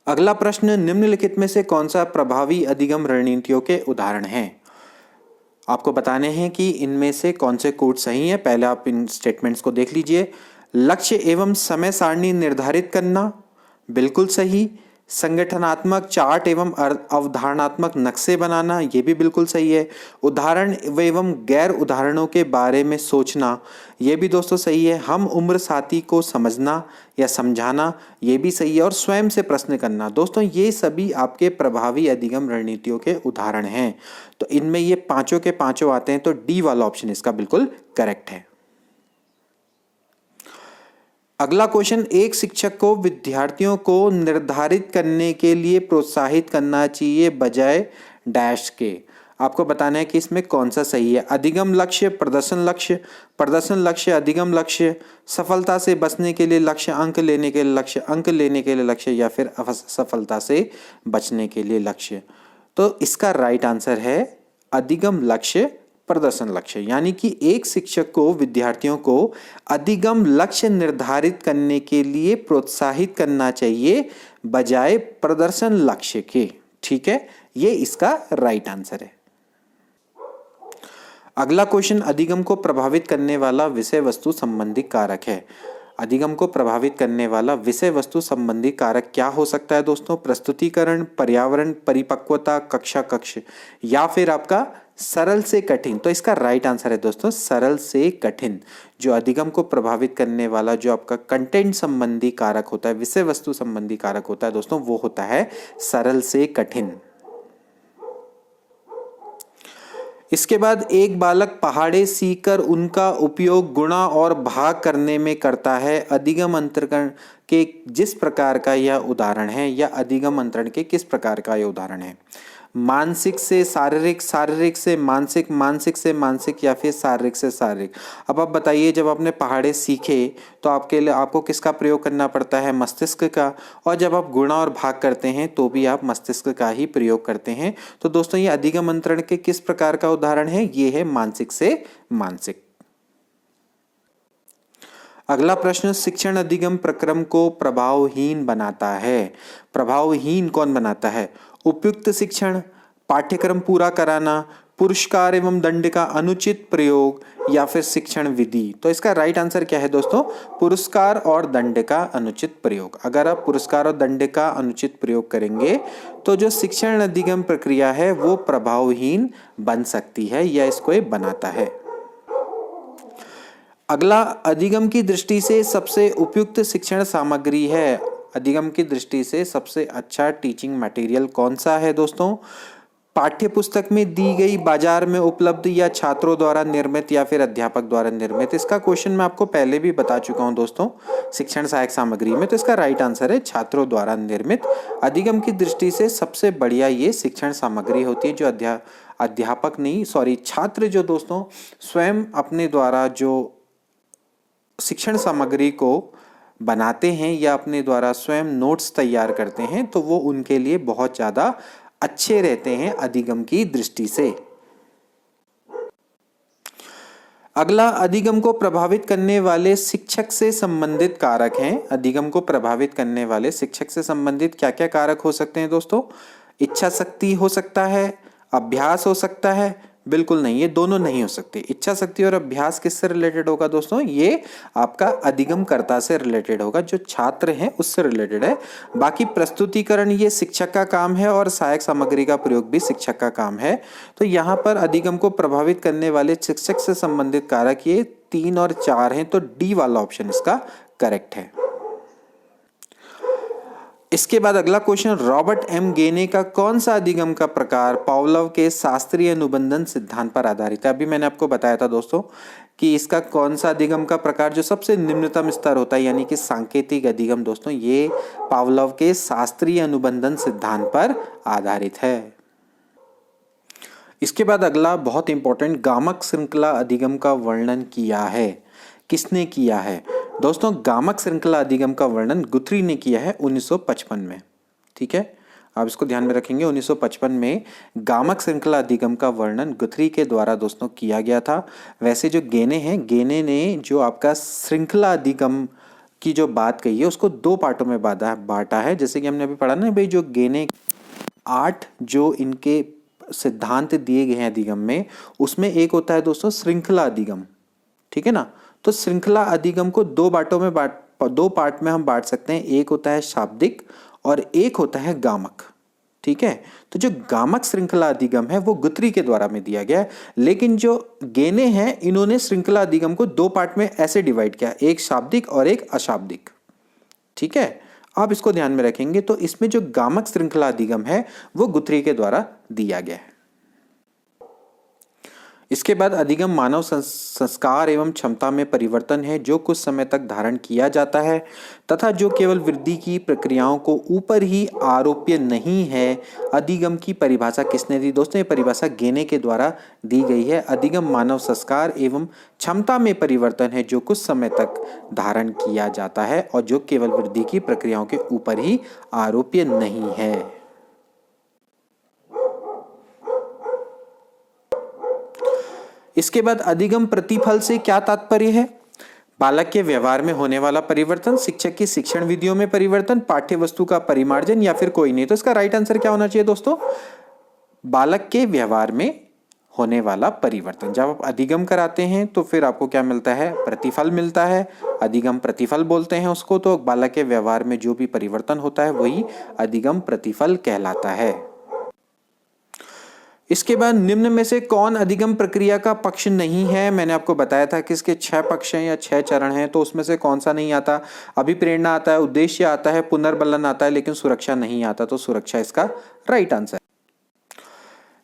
अगला प्रश्न, निम्नलिखित में से कौन सा प्रभावी अधिगम रणनीतियों के उदाहरण हैं? आपको बताने हैं कि इनमें से कौन से कोड सही हैं। पहले आप इन स्टेटमेंट्स को देख लीजिए। लक्ष्य एवं समय सारणी निर्धारित करना, बिल्कुल सही। संगठनात्मक चार्ट एवं अवधारणात्मक नक्शे बनाना, ये भी बिल्कुल सही है। उदाहरण एवं गैर उदाहरणों के बारे में सोचना, ये भी दोस्तों सही है। हम उम्र साथी को समझना या समझाना, ये भी सही है। और स्वयं से प्रश्न करना, दोस्तों ये सभी आपके प्रभावी अधिगम रणनीतियों के उदाहरण हैं। तो इनमें ये पांचों के पांचों आते हैं, तो डी वाला ऑप्शन इसका बिल्कुल करेक्ट है। अगला क्वेश्चन, एक शिक्षक को विद्यार्थियों को निर्धारित करने के लिए प्रोत्साहित करना चाहिए बजाय डैश के। आपको बताना है कि इसमें कौन सा सही है। अधिगम लक्ष्य, प्रदर्शन लक्ष्य, प्रदर्शन लक्ष्य, अधिगम लक्ष्य, सफलता से बचने के लिए लक्ष्य, अंक लेने के लिए लक्ष्य, अंक लेने के लिए लक्ष्य, या फिर असफलता से बचने के लिए लक्ष्य। तो इसका राइट आंसर है अधिगम लक्ष्य, प्रदर्शन लक्ष्य। यानी कि एक शिक्षक को विद्यार्थियों को अधिगम लक्ष्य निर्धारित करने के लिए प्रोत्साहित करना चाहिए बजाय प्रदर्शन लक्ष्य के। ठीक है, ये इसका राइट आंसर है। अगला क्वेश्चन, अधिगम को प्रभावित करने वाला विषय वस्तु संबंधी कारक है। अधिगम को प्रभावित करने वाला विषय वस्तु संबंधी कारक क्या हो सकता है दोस्तों? प्रस्तुतिकरण, पर्यावरण, परिपक्वता, कक्षा कक्ष, या फिर आपका सरल से कठिन। तो इसका राइट आंसर है दोस्तों सरल से कठिन। जो अधिगम को प्रभावित करने वाला जो आपका कंटेंट संबंधी कारक होता है, विषय वस्तु संबंधी कारक होता है दोस्तों, वो होता है सरल से कठिन। इसके बाद, एक बालक पहाड़े सीखकर उनका उपयोग गुणा और भाग करने में करता है। अधिगम अंतरण के जिस प्रकार का यह उदाहरण है, या अधिगम अंतरण के किस प्रकार का यह उदाहरण है? मानसिक से शारीरिक, शारीरिक से मानसिक, मानसिक से मानसिक, या फिर शारीरिक से शारीरिक। अब आप बताइए, जब आपने पहाड़े सीखे तो आपके लिए आपको किसका प्रयोग करना पड़ता है? मस्तिष्क का। और जब आप गुणा और भाग करते हैं तो भी आप मस्तिष्क का ही प्रयोग करते हैं। तो दोस्तों ये अधिगम अंतरण के किस प्रकार का उदाहरण है? ये है मानसिक से मानसिक। अगला प्रश्न, शिक्षण अधिगम प्रक्रम को प्रभावहीन बनाता है। प्रभावहीन कौन बनाता है? उपयुक्त शिक्षण, पाठ्यक्रम पूरा कराना, पुरस्कार एवं दंड का अनुचित प्रयोग या फिर शिक्षण विधि। तो इसका राइट आंसर क्या है दोस्तों? पुरस्कार और दंड का अनुचित प्रयोग। अगर आप पुरस्कार और दंड का अनुचित प्रयोग करेंगे तो जो शिक्षण अधिगम प्रक्रिया है वो प्रभावहीन बन सकती है या इसको ये बनाता है। अगला, अधिगम की दृष्टि से सबसे उपयुक्त शिक्षण सामग्री है। अधिगम की दृष्टि से सबसे अच्छा टीचिंग मटेरियल कौन सा है दोस्तों? पाठ्य पुस्तक में दी गई, बाजार में उपलब्ध, या छात्रों द्वारा निर्मित या फिर अध्यापक द्वारा निर्मित। इसका क्वेश्चन मैं आपको पहले भी बता चुका हूं दोस्तों शिक्षण सहायक सामग्री में। तो इसका राइट आंसर है छात्रों द्वारा निर्मित। अधिगम की दृष्टि से सबसे बढ़िया ये शिक्षण सामग्री होती है जो अध्यापक नहीं, सॉरी, छात्र जो दोस्तों स्वयं अपने द्वारा जो शिक्षण सामग्री को बनाते हैं या अपने द्वारा स्वयं नोट्स तैयार करते हैं तो वो उनके लिए बहुत ज़्यादा अच्छे रहते हैं अधिगम की दृष्टि से। अगला, अधिगम को प्रभावित करने वाले शिक्षक से संबंधित कारक हैं। अधिगम को प्रभावित करने वाले शिक्षक से संबंधित क्या क्या कारक हो सकते हैं दोस्तों? इच्छा शक्ति हो सकता है, अभ्यास हो सकता है। बिल्कुल नहीं, ये दोनों नहीं हो सकते। इच्छा शक्ति और अभ्यास किससे रिलेटेड होगा दोस्तों? ये आपका अधिगमकर्ता से रिलेटेड होगा, जो छात्र हैं उससे रिलेटेड है। बाकी प्रस्तुतिकरण ये शिक्षक का काम है और सहायक सामग्री का प्रयोग भी शिक्षक का काम है। तो यहाँ पर अधिगम को प्रभावित करने वाले शिक्षक से संबंधित कारक ये 3 और 4 हैं, तो डी वाला ऑप्शन इसका करेक्ट है। इसके बाद अगला क्वेश्चन, रॉबर्ट एम गेने का कौन सा अधिगम का प्रकार पावलोव के शास्त्रीय अनुबंधन सिद्धांत पर आधारित है? अभी मैंने आपको बताया था दोस्तों कि इसका कौन सा अधिगम का प्रकार जो सबसे निम्नतम स्तर होता है यानी कि सांकेतिक अधिगम दोस्तों, ये पावलोव के शास्त्रीय अनुबंधन सिद्धांत पर आधारित है। इसके बाद अगला बहुत इंपॉर्टेंट, गामक श्रृंखला अधिगम का वर्णन किया है। किसने किया है दोस्तों? गामक श्रृंखला अधिगम का वर्णन गुथरी ने किया है 1955 में। ठीक है, आप इसको ध्यान में रखेंगे। 1955 में गामक श्रृंखला अधिगम का वर्णन गुथरी के द्वारा दोस्तों किया गया था। वैसे जो गेने हैं, गेने ने जो आपका श्रृंखला अधिगम की जो बात कही है उसको 2 पार्टों में बांटा है। जैसे कि हमने अभी पढ़ा ना भाई, जो गेने 8 जो इनके सिद्धांत दिए गए हैं अधिगम में, उसमें एक होता है दोस्तों श्रृंखला अधिगम। ठीक है ना, तो श्रृंखला अधिगम को 2 पार्ट में हम बांट सकते हैं। एक होता है शाब्दिक और एक होता है गामक। ठीक है, तो जो गामक श्रृंखला अधिगम है वो गुथरी के द्वारा में दिया गया है, लेकिन जो गेने हैं इन्होंने श्रृंखला अधिगम को 2 पार्ट में ऐसे डिवाइड किया, एक शाब्दिक और एक अशाब्दिक। ठीक है, आप इसको ध्यान में रखेंगे। तो इसमें जो गामक श्रृंखला अधिगम है वो गुथरी के द्वारा दिया गया है। इसके बाद अधिगम मानव संस्कार एवं क्षमता में परिवर्तन है जो कुछ समय तक धारण किया जाता है तथा जो केवल वृद्धि की प्रक्रियाओं को ऊपर ही आरोप्य नहीं है। अधिगम की परिभाषा किसने दी दोस्तों? ये परिभाषा गेने के द्वारा दी गई है। अधिगम मानव संस्कार एवं क्षमता में परिवर्तन है जो कुछ समय तक धारण किया जाता है और जो केवल वृद्धि की प्रक्रियाओं के ऊपर ही आरोप्य नहीं है। इसके बाद अधिगम प्रतिफल से क्या तात्पर्य है? बालक के व्यवहार में होने वाला परिवर्तन, शिक्षक की शिक्षण विधियों में परिवर्तन, पाठ्य वस्तु का परिमार्जन या फिर कोई नहीं। तो इसका राइट आंसर क्या होना चाहिए दोस्तों? बालक के व्यवहार में होने वाला परिवर्तन। जब आप अधिगम कराते हैं तो फिर आपको क्या मिलता है? प्रतिफल मिलता है। अधिगम प्रतिफल बोलते हैं उसको। तो बालक के व्यवहार में जो भी परिवर्तन होता है वही अधिगम प्रतिफल कहलाता है। इसके बाद निम्न में से कौन अधिगम प्रक्रिया का पक्ष नहीं है? मैंने आपको बताया था कि इसके 6 पक्ष हैं या 6 चरण हैं, तो उसमें से कौन सा नहीं आता? अभिप्रेरणा आता है, उद्देश्य आता है, पुनर्बलन आता है, लेकिन सुरक्षा नहीं आता। तो सुरक्षा इसका राइट आंसर।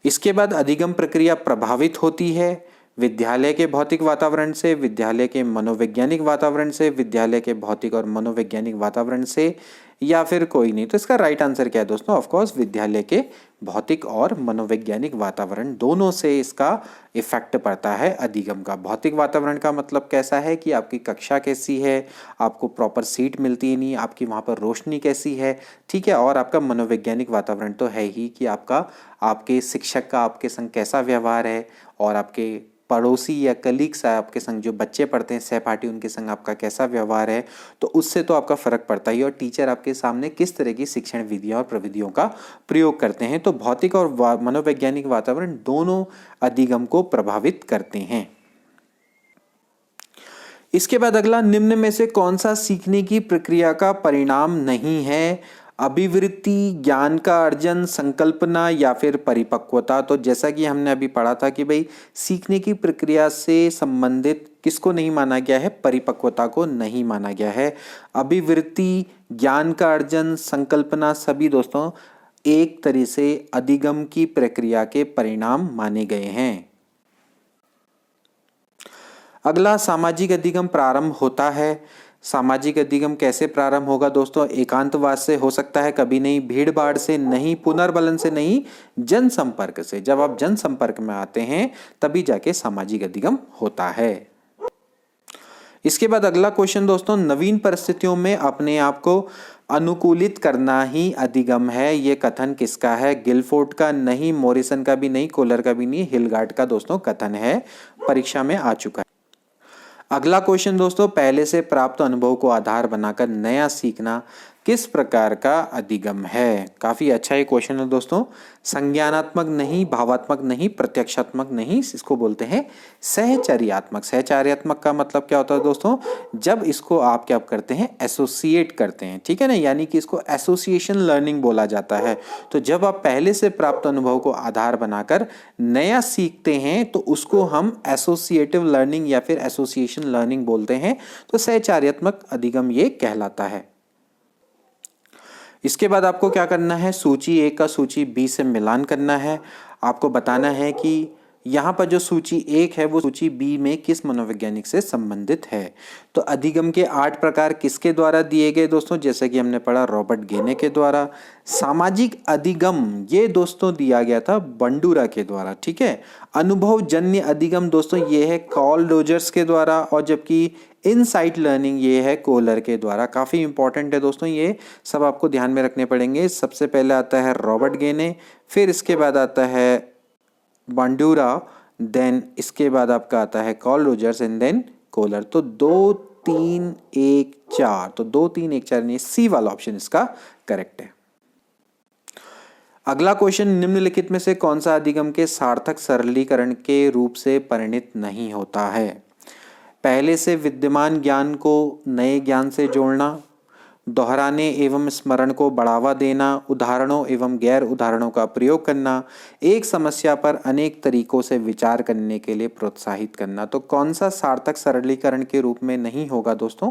इसके बाद अधिगम प्रक्रिया प्रभावित होती है विद्यालय के भौतिक वातावरण से, विद्यालय के मनोवैज्ञानिक वातावरण से, विद्यालय के भौतिक और मनोवैज्ञानिक वातावरण से, या फिर कोई नहीं। तो इसका राइट आंसर क्या है दोस्तों? ऑफ कोर्स विद्यालय के भौतिक और मनोवैज्ञानिक वातावरण दोनों से इसका इफेक्ट पड़ता है अधिगम का। भौतिक वातावरण का मतलब कैसा है कि आपकी कक्षा कैसी है, आपको प्रॉपर सीट मिलती है नहीं, आपकी वहाँ पर रोशनी कैसी है, ठीक है। और आपका मनोवैज्ञानिक वातावरण तो है ही कि आपके शिक्षक का आपके संग कैसा व्यवहार है, और आपके पड़ोसी या कलीग्स आपके संग जो बच्चे पढ़ते हैं सहपाठी उनके संग आपका कैसा व्यवहार है। तो उससे तो आपका फर्क पड़ता ही, और टीचर आपके सामने किस तरह की शिक्षण विधियां और प्रविधियों का प्रयोग करते हैं। तो भौतिक और मनोवैज्ञानिक वातावरण दोनों अधिगम को प्रभावित करते हैं। इसके बाद अगला, निम्न में से कौन सा सीखने की प्रक्रिया का परिणाम नहीं है? अभिवृत्ति, ज्ञान का अर्जन, संकल्पना या फिर परिपक्वता। तो जैसा कि हमने अभी पढ़ा था कि भाई सीखने की प्रक्रिया से संबंधित किसको नहीं माना गया है? परिपक्वता को नहीं माना गया है। अभिवृत्ति, ज्ञान का अर्जन, संकल्पना सभी दोस्तों एक तरह से अधिगम की प्रक्रिया के परिणाम माने गए हैं। अगला, सामाजिक अधिगम प्रारंभ होता है। सामाजिक अधिगम कैसे प्रारंभ होगा दोस्तों? एकांतवास से हो सकता है, कभी नहीं। भीड़ भाड़ से नहीं, पुनर्बलन से नहीं, जनसंपर्क से। जब आप जनसंपर्क में आते हैं तभी जाके सामाजिक अधिगम होता है। इसके बाद अगला क्वेश्चन दोस्तों, नवीन परिस्थितियों में अपने आप को अनुकूलित करना ही अधिगम है। ये कथन किसका है? गिलफोर्ड का नहीं, मॉरिसन का भी नहीं, कोलर का भी नहीं, हिलगार्ड का दोस्तों कथन है, परीक्षा में आ चुका है। अगला क्वेश्चन दोस्तों, पहले से प्राप्त अनुभव को आधार बनाकर नया सीखना किस प्रकार का अधिगम है? काफी अच्छा ये क्वेश्चन है दोस्तों। संज्ञानात्मक नहीं, भावात्मक नहीं, प्रत्यक्षात्मक नहीं, इसको बोलते हैं सहचर्यात्मक। सहचर्यात्मक का मतलब क्या होता है दोस्तों? जब इसको आप क्या करते हैं? एसोसिएट करते हैं, ठीक है ना, यानी कि इसको एसोसिएशन लर्निंग बोला जाता है। तो जब आप पहले से प्राप्त अनुभव को आधार बनाकर नया सीखते हैं तो उसको हम एसोसिएटिव लर्निंग या फिर एसोसिएशन लर्निंग बोलते हैं। तो सहचर्यात्मक अधिगम ये कहलाता है। इसके बाद आपको क्या करना है? सूची ए का सूची बी से मिलान करना है। आपको बताना है कि यहाँ पर जो सूची 1 है वो सूची बी में किस मनोवैज्ञानिक से संबंधित है। तो अधिगम के 8 प्रकार किसके द्वारा दिए गए दोस्तों? जैसे कि हमने पढ़ा रॉबर्ट गेने के द्वारा। सामाजिक अधिगम ये दोस्तों दिया गया था बंडूरा के द्वारा, ठीक है। अनुभव जन्य अधिगम दोस्तों ये है कार्ल रोजर्स के द्वारा, और जबकि इनसाइट लर्निंग ये है कोलर के द्वारा। काफी इंपॉर्टेंट है दोस्तों, ये सब आपको ध्यान में रखने पड़ेंगे। सबसे पहले आता है रॉबर्ट गेने, फिर इसके बाद आता है बंडूरा, देन इसके बाद आपका आता है Carl Rogers and then Kohler. तो 2 3 1 4, तो 2 3 1 4 यानी सी वाला ऑप्शन इसका करेक्ट है। अगला क्वेश्चन, निम्नलिखित में से कौन सा अधिगम के सार्थक सरलीकरण के रूप से परिणत नहीं होता है? पहले से विद्यमान ज्ञान को नए ज्ञान से जोड़ना, दोहराने एवं स्मरण को बढ़ावा देना, उदाहरणों एवं गैर उदाहरणों का प्रयोग करना, एक समस्या पर अनेक तरीकों से विचार करने के लिए प्रोत्साहित करना। तो कौन सा सार्थक सरलीकरण के रूप में नहीं होगा दोस्तों?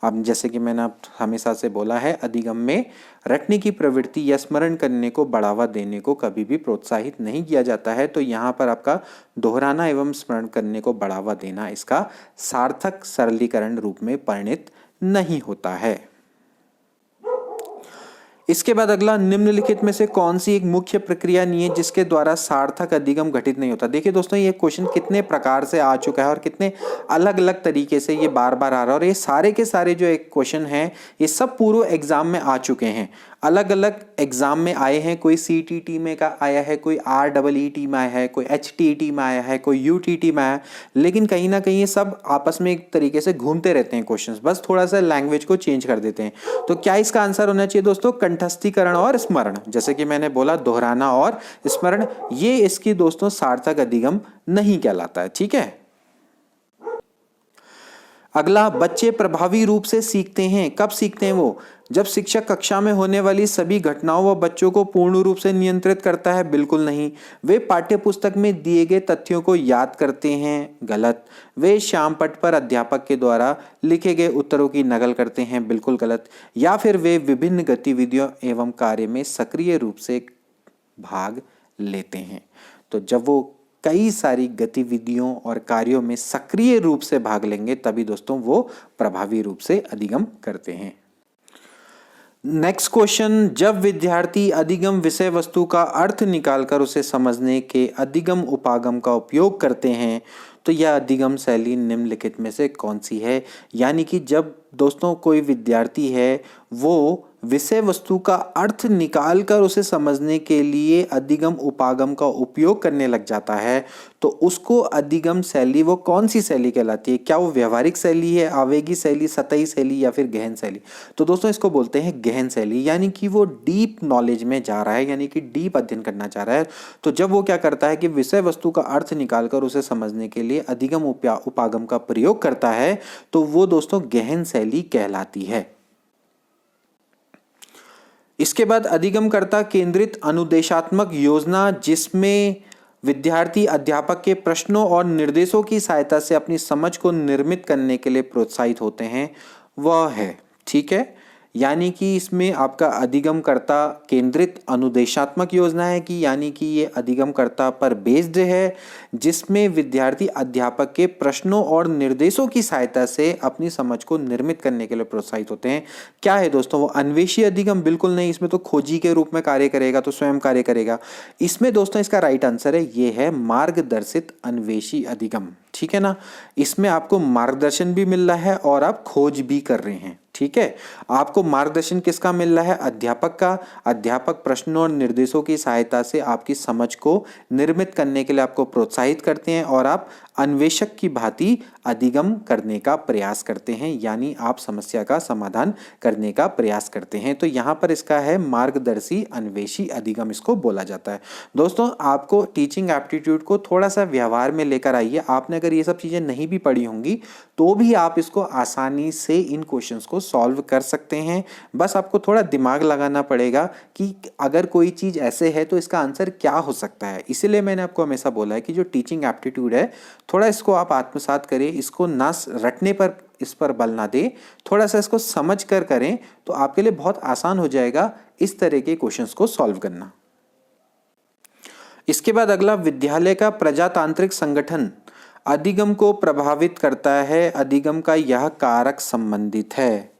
अब जैसे कि मैंने हमेशा से बोला है, अधिगम में रटने की प्रवृत्ति या स्मरण करने को बढ़ावा देने को कभी भी प्रोत्साहित नहीं किया जाता है। तो यहाँ पर आपका दोहराना एवं स्मरण करने को बढ़ावा देना इसका सार्थक सरलीकरण रूप में परिणत नहीं होता है। इसके बाद अगला, निम्नलिखित में से कौन सी एक मुख्य प्रक्रिया नहीं है जिसके द्वारा सार्थक अधिगम घटित नहीं होता? देखिए दोस्तों, ये क्वेश्चन कितने प्रकार से आ चुका है और कितने अलग अलग तरीके से ये बार बार आ रहा है, और ये सारे के सारे जो एक क्वेश्चन हैं ये सब पूर्व एग्जाम में आ चुके हैं, अलग अलग एग्जाम में आए हैं। कोई CTT में का आया है, कोई REET में आया है, कोई HTT में आया है, कोई UTT में आया है, लेकिन कहीं ना कहीं ये सब आपस में एक तरीके से घूमते रहते हैं क्वेश्चंस, बस थोड़ा सा लैंग्वेज को चेंज कर देते हैं। तो क्या इसका आंसर होना चाहिए दोस्तों? कंठस्थीकरण और स्मरण। जैसे कि मैंने बोला, दोहराना और स्मरण ये इसकी दोस्तों सार्थक अधिगम नहीं कहलाता है, ठीक है। अगला, बच्चे प्रभावी रूप से सीखते हैं। कब सीखते हैं वो? जब शिक्षक कक्षा में होने वाली सभी घटनाओं व बच्चों को पूर्ण रूप से नियंत्रित करता है। बिल्कुल नहीं। वे पाठ्यपुस्तक में दिए गए तथ्यों को याद करते हैं। गलत। वे श्यामपट्ट पर अध्यापक के द्वारा लिखे गए उत्तरों की नकल करते हैं। बिल्कुल गलत। या फिर वे विभिन्न गतिविधियों एवं कार्य में सक्रिय रूप से भाग लेते हैं। तो जब वो कई सारी गतिविधियों और कार्यों में सक्रिय रूप से भाग लेंगे तभी दोस्तों वो प्रभावी रूप से अधिगम करते हैं। नेक्स्ट क्वेश्चन, जब विद्यार्थी अधिगम विषय वस्तु का अर्थ निकालकर उसे समझने के अधिगम उपागम का उपयोग करते हैं तो यह अधिगम शैली निम्नलिखित में से कौन सी है। यानी कि जब दोस्तों कोई विद्यार्थी है वो विषय वस्तु का अर्थ निकालकर उसे समझने के लिए अधिगम उपागम का उपयोग करने लग जाता है तो उसको अधिगम शैली वो कौन सी शैली कहलाती है। क्या वो व्यवहारिक शैली है, आवेगी शैली, सतही शैली या फिर गहन शैली। तो दोस्तों इसको बोलते हैं गहन शैली, यानी कि वो डीप नॉलेज में जा रहा है, यानी कि डीप अध्ययन करना चाह रहा है। तो जब वो क्या करता है कि विषय वस्तु का अर्थ निकालकर उसे समझने के लिए अधिगम उपागम का प्रयोग करता है तो वो दोस्तों गहन शैली कहलाती है। इसके बाद अधिगमकर्ता केंद्रित अनुदेशात्मक योजना, जिसमें विद्यार्थी अध्यापक के प्रश्नों और निर्देशों की सहायता से अपनी समझ को निर्मित करने के लिए प्रोत्साहित होते हैं, वह है। ठीक है, यानी कि इसमें आपका अधिगमकर्ता केंद्रित अनुदेशात्मक योजना है कि यानी कि ये अधिगमकर्ता पर बेस्ड है, जिसमें विद्यार्थी अध्यापक के प्रश्नों और निर्देशों की सहायता से अपनी समझ को निर्मित करने के लिए प्रोत्साहित होते हैं। क्या है दोस्तों वो अन्वेषी अधिगम? बिल्कुल नहीं, इसमें तो खोजी के रूप में कार्य करेगा, तो स्वयं कार्य करेगा। इसमें दोस्तों इसका राइट आंसर है, ये है मार्गदर्शित अन्वेषी अधिगम। ठीक है ना, इसमें आपको मार्गदर्शन भी मिल रहा है और आप खोज भी कर रहे हैं। ठीक है, आपको मार्गदर्शन किसका मिल रहा है? अध्यापक का। अध्यापक प्रश्नों और निर्देशों की सहायता से आपकी समझ को निर्मित करने के लिए आपको प्रोत्साहित करते हैं और आप अन्वेषक की भांति अधिगम करने का प्रयास करते हैं, यानी आप समस्या का समाधान करने का प्रयास करते हैं। तो यहाँ पर इसका है मार्गदर्शी अन्वेषी अधिगम, इसको बोला जाता है। दोस्तों आपको टीचिंग एप्टीट्यूड को थोड़ा सा व्यवहार में लेकर आइए। आपने अगर ये सब चीज़ें नहीं भी पढ़ी होंगी तो भी आप इसको आसानी से इन क्वेश्चंस को सॉल्व कर सकते हैं। बस आपको थोड़ा दिमाग लगाना पड़ेगा कि अगर कोई चीज़ ऐसे है तो इसका आंसर क्या हो सकता है। इसीलिए मैंने आपको हमेशा बोला है कि जो टीचिंग एप्टीट्यूड है थोड़ा इसको आप आत्मसात करें, इसको ना रटने पर इस पर बल ना दे, थोड़ा सा इसको समझ कर करें तो आपके लिए बहुत आसान हो जाएगा इस तरह के क्वेश्चंस को सॉल्व करना। इसके बाद अगला, विद्यालय का प्रजातांत्रिक संगठन अधिगम को प्रभावित करता है, अधिगम का यह कारक संबंधित है।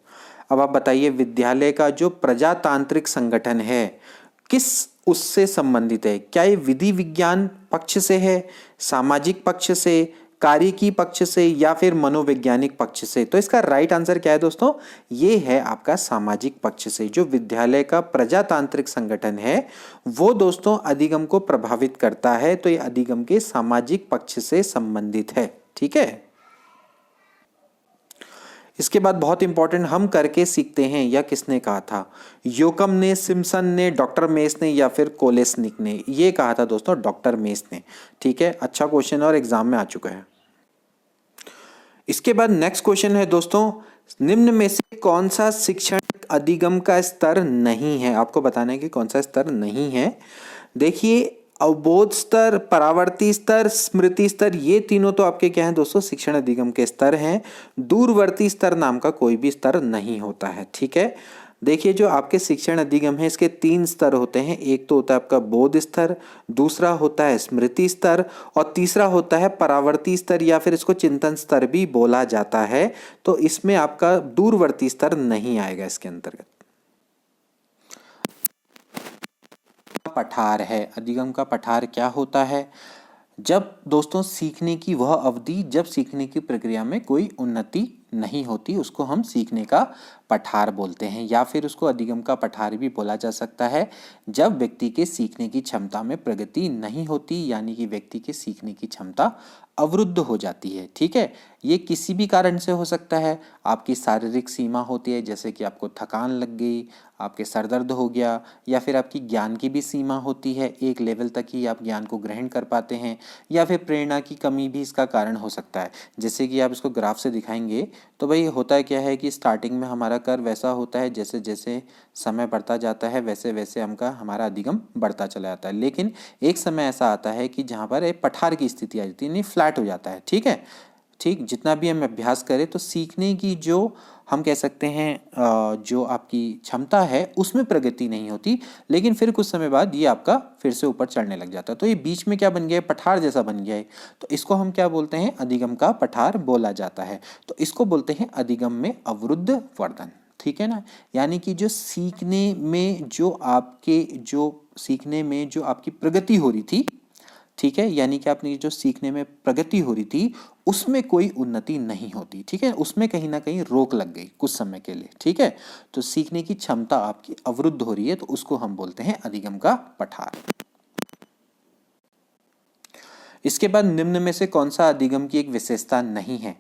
अब आप बताइए, विद्यालय का जो प्रजातांत्रिक संगठन है किस उससे संबंधित है? क्या ये विधि विज्ञान पक्ष से है, सामाजिक पक्ष से, कार्यकी पक्ष से या फिर मनोवैज्ञानिक पक्ष से? तो इसका राइट आंसर क्या है दोस्तों? ये है आपका सामाजिक पक्ष से। जो विद्यालय का प्रजातांत्रिक संगठन है वो दोस्तों अधिगम को प्रभावित करता है, तो ये अधिगम के सामाजिक पक्ष से संबंधित है। ठीक है, इसके बाद बहुत इंपॉर्टेंट, हम करके सीखते हैं, यह किसने कहा था? योकम ने, सिम्पसन ने, डॉक्टर मेस ने या फिर कोलेस्निक ने? ये कहा था दोस्तों डॉक्टर मेस ने। ठीक है, अच्छा क्वेश्चन और एग्जाम में आ चुका है। इसके बाद नेक्स्ट क्वेश्चन है दोस्तों, निम्न में से कौन सा शिक्षण अधिगम का स्तर नहीं है? आपको बताना है कि कौन सा स्तर नहीं है। देखिए, अवबोध स्तर, परावर्ती स्तर, स्मृति स्तर, ये तीनों तो आपके क्या हैं दोस्तों? शिक्षण अधिगम के स्तर हैं। दूरवर्ती स्तर नाम का कोई भी स्तर नहीं होता है। ठीक है, देखिए जो आपके शिक्षण अधिगम है इसके 3 स्तर होते हैं। एक तो होता है आपका बोध स्तर, दूसरा होता है स्मृति स्तर और तीसरा होता है परावर्ती स्तर या फिर इसको चिंतन स्तर भी बोला जाता है। तो इसमें आपका दूरवर्ती स्तर नहीं आएगा इसके अंतर्गत। पठार है, अधिगम का पठार क्या होता है? जब दोस्तों सीखने की वह अवधि जब सीखने की प्रक्रिया में कोई उन्नति नहीं होती, उसको हम सीखने का पठार बोलते हैं, या फिर उसको अधिगम का पठार भी बोला जा सकता है। जब व्यक्ति के सीखने की क्षमता में प्रगति नहीं होती, यानी कि व्यक्ति के सीखने की क्षमता अवरुद्ध हो जाती है। ठीक है, ये किसी भी कारण से हो सकता है। आपकी शारीरिक सीमा होती है, जैसे कि आपको थकान लग गई, आपके सर दर्द हो गया, या फिर आपकी ज्ञान की भी सीमा होती है, एक लेवल तक ही आप ज्ञान को ग्रहण कर पाते हैं, या फिर प्रेरणा की कमी भी इसका कारण हो सकता है। जैसे कि आप इसको ग्राफ से दिखाएंगे तो भाई होता है क्या है कि स्टार्टिंग में हमारा कर्व वैसा होता है, जैसे जैसे समय बढ़ता जाता है वैसे वैसे हमारा अधिगम बढ़ता चला जाता है। लेकिन एक समय ऐसा आता है कि जहाँ पर एक पठार की स्थिति आ जाती है, यानी फ्लैट हो जाता है। ठीक है, ठीक, जितना भी हम अभ्यास करें तो सीखने की जो हम कह सकते हैं जो आपकी क्षमता है उसमें प्रगति नहीं होती, लेकिन फिर कुछ समय बाद ये आपका फिर से ऊपर चढ़ने लग जाता है। तो ये बीच में क्या बन गया है? पठार जैसा बन गया है। तो इसको हम क्या बोलते हैं? अधिगम का पठार बोला जाता है। तो इसको बोलते हैं अधिगम में अवरुद्ध वर्धन। ठीक है ना। यानी कि जो सीखने में जो आपकी प्रगति हो रही थी, ठीक है, यानी कि आपने जो सीखने में प्रगति हो रही थी उसमें कोई उन्नति नहीं होती, ठीक है, उसमें कहीं ना कहीं रोक लग गई कुछ समय के लिए, ठीक है। तो सीखने की क्षमता आपकी अवरुद्ध हो रही है, तो उसको हम बोलते हैं अधिगम का पठार। इसके बाद निम्न में से कौन सा अधिगम की एक विशेषता नहीं है?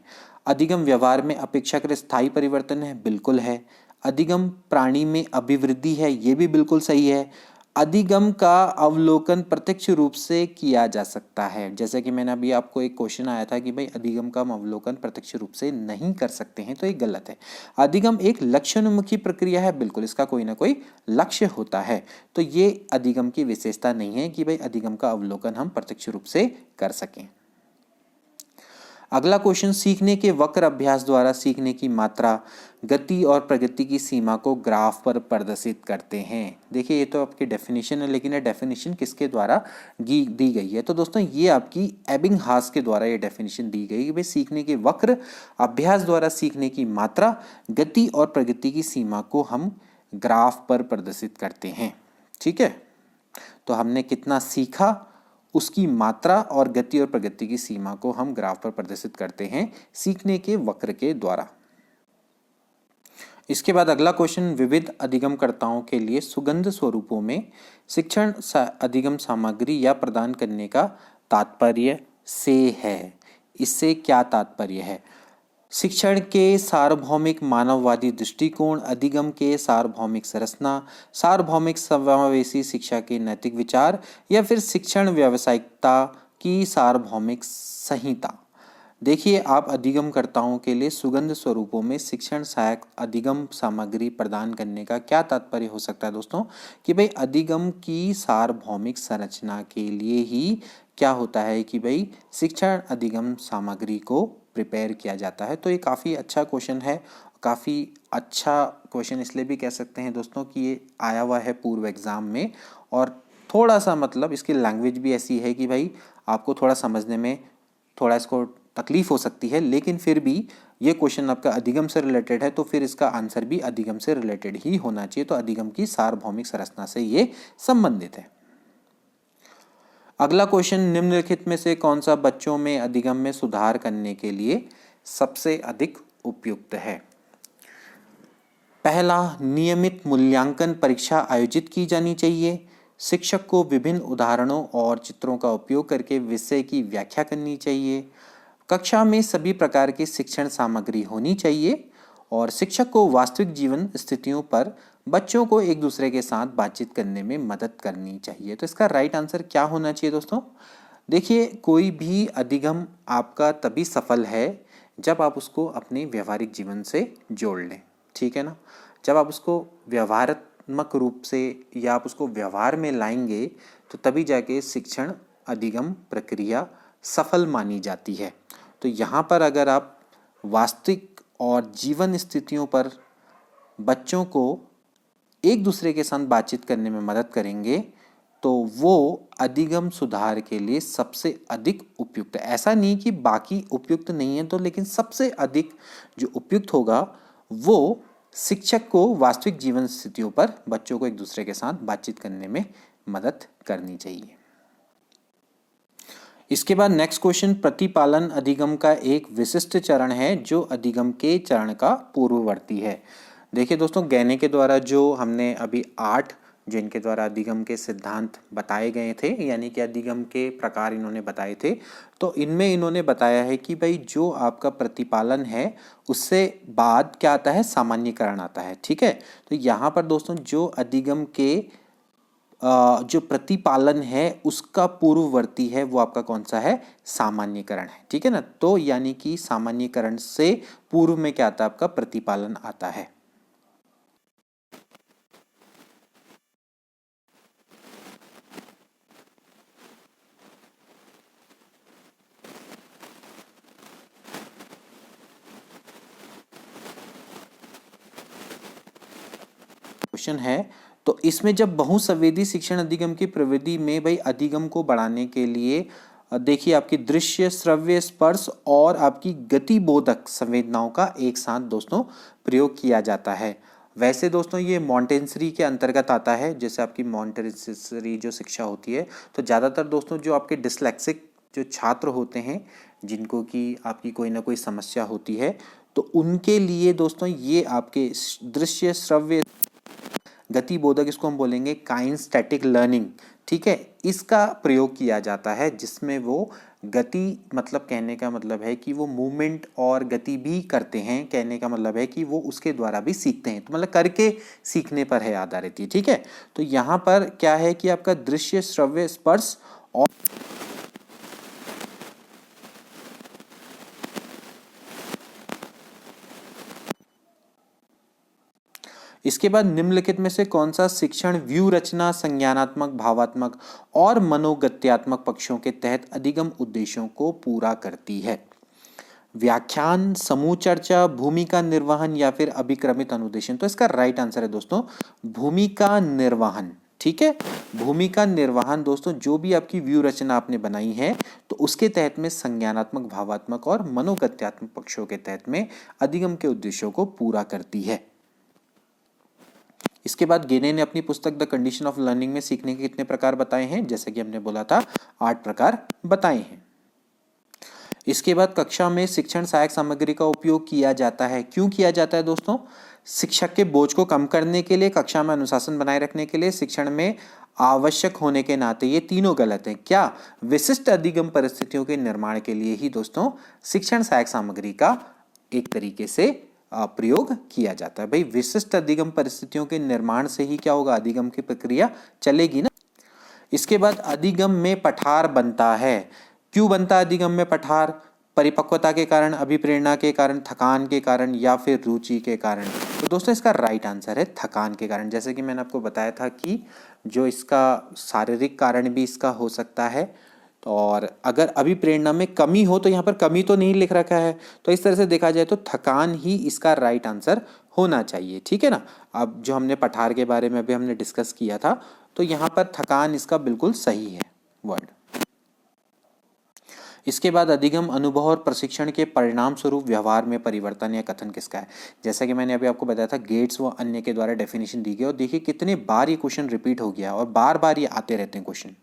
अधिगम व्यवहार में अपेक्षाकृत स्थायी परिवर्तन है, बिल्कुल है। अधिगम प्राणी में अभिवृद्धि है, ये भी बिल्कुल सही है। अधिगम का अवलोकन प्रत्यक्ष रूप से किया जा सकता है, जैसे कि मैंने अभी आपको एक क्वेश्चन आया था कि भाई अधिगम का हम अवलोकन प्रत्यक्ष रूप से नहीं कर सकते हैं, तो ये गलत है। अधिगम एक लक्ष्योन्मुखी प्रक्रिया है, बिल्कुल इसका कोई ना कोई लक्ष्य होता है, तो ये अधिगम की विशेषता नहीं है कि भाई अधिगम का अवलोकन हम प्रत्यक्ष रूप से कर सकें। अगला क्वेश्चन, सीखने के वक्र अभ्यास द्वारा सीखने की मात्रा, गति और प्रगति की सीमा को ग्राफ पर प्रदर्शित करते हैं। देखिए ये तो आपकी डेफिनेशन है, लेकिन ये डेफिनेशन किसके द्वारा दी गई है? तो दोस्तों ये आपकी एबिंगहास के द्वारा ये डेफिनेशन दी गई कि भाई सीखने के वक्र अभ्यास द्वारा सीखने की मात्रा, गति और प्रगति की सीमा को हम ग्राफ पर प्रदर्शित करते हैं, ठीक है। तो हमने कितना सीखा उसकी मात्रा और गति और प्रगति की सीमा को हम ग्राफ पर प्रदर्शित करते हैं सीखने के वक्र के द्वारा। इसके बाद अगला क्वेश्चन, विविध अधिगमकर्ताओं के लिए सुगंध स्वरूपों में शिक्षण अधिगम सामग्री या प्रदान करने का तात्पर्य से है। इससे क्या तात्पर्य है? शिक्षण के सार्वभौमिक मानववादी दृष्टिकोण, अधिगम के सार्वभौमिक संरचना, सार्वभौमिक समावेशी शिक्षा के नैतिक विचार, या फिर शिक्षण व्यावसायिकता की सार्वभौमिक संहिता। देखिए आप अधिगमकर्ताओं के लिए सुगंध स्वरूपों में शिक्षण सहायक अधिगम सामग्री प्रदान करने का क्या तात्पर्य हो सकता है दोस्तों? कि भाई अधिगम की सार्वभौमिक संरचना के लिए ही क्या होता है कि भाई शिक्षण अधिगम सामग्री को प्रिपेयर किया जाता है। तो ये काफ़ी अच्छा क्वेश्चन है, काफ़ी अच्छा क्वेश्चन इसलिए भी कह सकते हैं दोस्तों कि ये आया हुआ है पूर्व एग्ज़ाम में, और थोड़ा सा मतलब इसकी लैंग्वेज भी ऐसी है कि भाई आपको थोड़ा समझने में थोड़ा इसको तकलीफ हो सकती है, लेकिन फिर भी ये क्वेश्चन आपका अधिगम से रिलेटेड है, तो फिर इसका आंसर भी अधिगम से रिलेटेड ही होना चाहिए। तो अधिगम की सार्वभौमिक संरचना से ये संबंधित है। अगला क्वेश्चन, निम्नलिखित में से कौन सा बच्चों में अधिगम में सुधार करने के लिए सबसे अधिक उपयुक्त है? पहला, नियमित मूल्यांकन परीक्षा आयोजित की जानी चाहिए। शिक्षक को विभिन्न उदाहरणों और चित्रों का उपयोग करके विषय की व्याख्या करनी चाहिए। कक्षा में सभी प्रकार की शिक्षण सामग्री होनी चाहिए, और शिक्षक को वास्तविक जीवन स्थितियों पर बच्चों को एक दूसरे के साथ बातचीत करने में मदद करनी चाहिए। तो इसका राइट आंसर क्या होना चाहिए दोस्तों? देखिए कोई भी अधिगम आपका तभी सफल है जब आप उसको अपने व्यवहारिक जीवन से जोड़ लें, ठीक है ना। जब आप उसको व्यवहारात्मक रूप से या आप उसको व्यवहार में लाएंगे तो तभी जाके शिक्षण अधिगम प्रक्रिया सफल मानी जाती है। तो यहाँ पर अगर आप वास्तविक और जीवन स्थितियों पर बच्चों को एक दूसरे के साथ बातचीत करने में मदद करेंगे तो वो अधिगम सुधार के लिए सबसे अधिक उपयुक्त है। ऐसा नहीं कि बाकी उपयुक्त नहीं है, तो लेकिन सबसे अधिक जो उपयुक्त होगा वो शिक्षक को वास्तविक जीवन स्थितियों पर बच्चों को एक दूसरे के साथ बातचीत करने में मदद करनी चाहिए। इसके बाद नेक्स्ट क्वेश्चन, प्रतिपालन अधिगम का एक विशिष्ट चरण है जो अधिगम के चरण का पूर्ववर्ती है। देखिए दोस्तों, गैने के द्वारा जो हमने अभी 8 जो इनके द्वारा अधिगम के सिद्धांत बताए गए थे, यानी कि अधिगम के प्रकार इन्होंने बताए थे, तो इनमें इन्होंने बताया है कि भाई जो आपका प्रतिपालन है उससे बाद क्या आता है? सामान्यीकरण आता है, ठीक है। तो यहाँ पर दोस्तों जो अधिगम के जो प्रतिपालन है उसका पूर्ववर्ती है वो आपका कौन सा है? सामान्यीकरण है, ठीक है ना। तो यानी कि सामान्यीकरण से पूर्व में क्या आता है? आपका प्रतिपालन आता है। क्वेश्चन है, तो इसमें जब बहुसंवेदी शिक्षण अधिगम की प्रविधि में भाई अधिगम को बढ़ाने के लिए देखिए आपकी दृश्य, श्रव्य, स्पर्श और आपकी गतिबोधक संवेदनाओं का एक साथ दोस्तों प्रयोग किया जाता है। वैसे दोस्तों ये मॉन्टेसरी के अंतर्गत आता है, जैसे आपकी मॉन्टेसरी जो शिक्षा होती है, तो ज़्यादातर दोस्तों जो आपके डिस्लेक्सिक जो छात्र होते हैं, जिनको कि आपकी कोई ना कोई समस्या होती है, तो उनके लिए दोस्तों ये आपके दृश्य श्रव्य गतिबोधक, इसको हम बोलेंगे काइनेस्थेटिक लर्निंग, ठीक है, इसका प्रयोग किया जाता है, जिसमें वो गति, मतलब कहने का मतलब है कि वो मूवमेंट और गति भी करते हैं, कहने का मतलब है कि वो उसके द्वारा भी सीखते हैं, तो मतलब करके सीखने पर है आधारित ये, ठीक है। तो यहाँ पर क्या है कि आपका दृश्य श्रव्य स्पर्श और इसके बाद निम्नलिखित में से कौन सा शिक्षण व्यू रचना, संज्ञानात्मक, भावात्मक और मनोगत्यात्मक पक्षों के तहत अधिगम उद्देश्यों को पूरा करती है? व्याख्यान, समूह चर्चा, भूमिका निर्वहन या फिर अभिक्रमित अनुदेशन? तो इसका राइट आंसर है दोस्तों भूमिका निर्वहन, ठीक है। भूमिका निर्वहन दोस्तों, जो भी आपकी व्यू रचना आपने बनाई है तो उसके तहत में संज्ञानात्मक, भावात्मक और मनोगत्यात्मक पक्षों के तहत में अधिगम के उद्देश्यों को पूरा करती है। इसके बाद गेने ने अपनी पुस्तक द कंडीशन ऑफ लर्निंग में सीखने के कितने प्रकार बताए हैं? जैसे कि हमने बोला था 8 प्रकार बताए हैं। इसके बाद कक्षा में शिक्षण सहायक सामग्री का उपयोग किया जाता है। क्यों किया जाता है दोस्तों? शिक्षक के बोझ को कम करने के लिए, कक्षा में अनुशासन बनाए रखने के लिए, शिक्षण में आवश्यक होने के नाते। ये तीनों गलत हैं। क्या? विशिष्ट अधिगम परिस्थितियों के निर्माण के लिए ही दोस्तों शिक्षण सहायक सामग्री का एक तरीके से प्रयोग किया जाता है। भाई विशिष्ट अधिगम परिस्थितियों के निर्माण से ही क्या होगा? अधिगम की प्रक्रिया चलेगी ना। इसके बाद अधिगम में पठार बनता है। क्यों बनता है अधिगम में पठार? परिपक्वता के कारण, अभिप्रेरणा के कारण, थकान के कारण या फिर रुचि के कारण? तो दोस्तों इसका राइट आंसर है थकान के कारण। जैसे कि मैंने आपको बताया था कि जो इसका शारीरिक कारण भी इसका हो सकता है, और अगर अभिप्रेरणा में कमी हो तो यहाँ पर कमी तो नहीं लिख रखा है, तो इस तरह से देखा जाए तो थकान ही इसका राइट आंसर होना चाहिए, ठीक है ना। अब जो हमने पठार के बारे में अभी हमने डिस्कस किया था, तो यहाँ पर थकान इसका बिल्कुल सही है वर्ड। इसके बाद अधिगम, अनुभव और प्रशिक्षण के परिणाम स्वरूप व्यवहार में परिवर्तन या कथन किसका है? जैसा कि मैंने अभी आपको बताया था, गेट्स व अन्य के द्वारा डेफिनेशन दी गई, और देखिए कितने बार ये क्वेश्चन रिपीट हो गया और बार बार ये आते रहते हैं क्वेश्चन।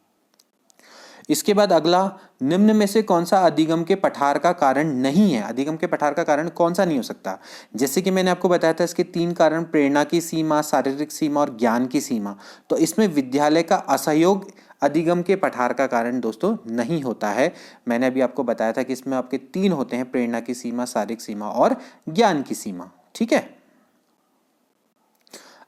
इसके बाद अगला, निम्न में से कौन सा अधिगम के पठार का कारण नहीं है? अधिगम के पठार का कारण कौन सा नहीं हो सकता? जैसे कि मैंने आपको बताया था इसके 3 कारण, प्रेरणा की सीमा, शारीरिक सीमा और ज्ञान की सीमा। तो इसमें विद्यालय का असहयोग अधिगम के पठार का कारण दोस्तों नहीं होता है। मैंने अभी आपको बताया था कि इसमें आपके 3 होते हैं, प्रेरणा की सीमा, शारीरिक सीमा और ज्ञान की सीमा, ठीक है।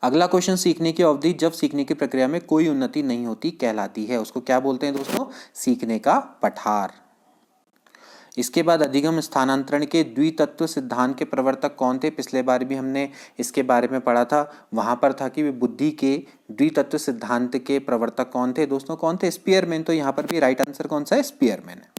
अगला क्वेश्चन, सीखने की अवधि जब सीखने की प्रक्रिया में कोई उन्नति नहीं होती कहलाती है, उसको क्या बोलते हैं दोस्तों? सीखने का पठार। इसके बाद अधिगम स्थानांतरण के द्वितत्व सिद्धांत के प्रवर्तक कौन थे? पिछले बार भी हमने इसके बारे में पढ़ा था, वहां पर था कि बुद्धि के द्वितत्व सिद्धांत के प्रवर्तक कौन थे दोस्तों? कौन थे? स्पीयरमैन। तो यहाँ पर भी राइट आंसर कौन सा है? स्पीयरमैन है।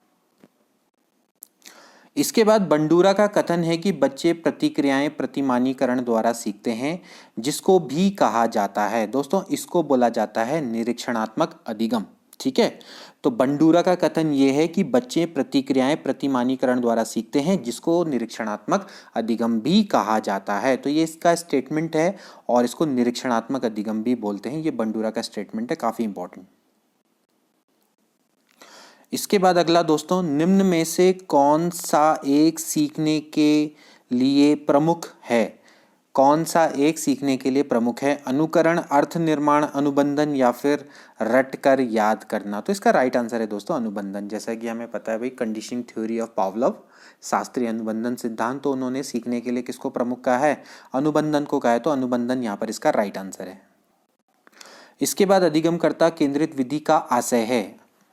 इसके बाद बंडूरा का कथन है कि बच्चे प्रतिक्रियाएं प्रतिमानीकरण द्वारा सीखते हैं, जिसको भी कहा जाता है दोस्तों, इसको बोला जाता है निरीक्षणात्मक अधिगम, ठीक है। तो बंडूरा का कथन ये है कि बच्चे प्रतिक्रियाएं प्रतिमानीकरण द्वारा सीखते हैं, जिसको निरीक्षणात्मक अधिगम भी कहा जाता है। तो ये इसका स्टेटमेंट है और इसको निरीक्षणात्मक अधिगम भी बोलते हैं। ये बंडूरा का स्टेटमेंट है, काफी इंपॉर्टेंट। इसके बाद अगला दोस्तों, निम्न में से कौन सा एक सीखने के लिए प्रमुख है? कौन सा एक सीखने के लिए प्रमुख है? अनुकरण, अर्थ निर्माण, अनुबंधन या फिर रटकर याद करना? तो इसका राइट आंसर है दोस्तों अनुबंधन। जैसा कि हमें पता है भाई, कंडीशनिंग थ्योरी ऑफ पावलोव, शास्त्रीय अनुबंधन सिद्धांत, तो उन्होंने सीखने के लिए किसको प्रमुख कहा है? अनुबंधन को कहा है, तो अनुबंधन यहाँ पर इसका राइट आंसर है। इसके बाद अधिगमकर्ता केंद्रित विधि का आशय है,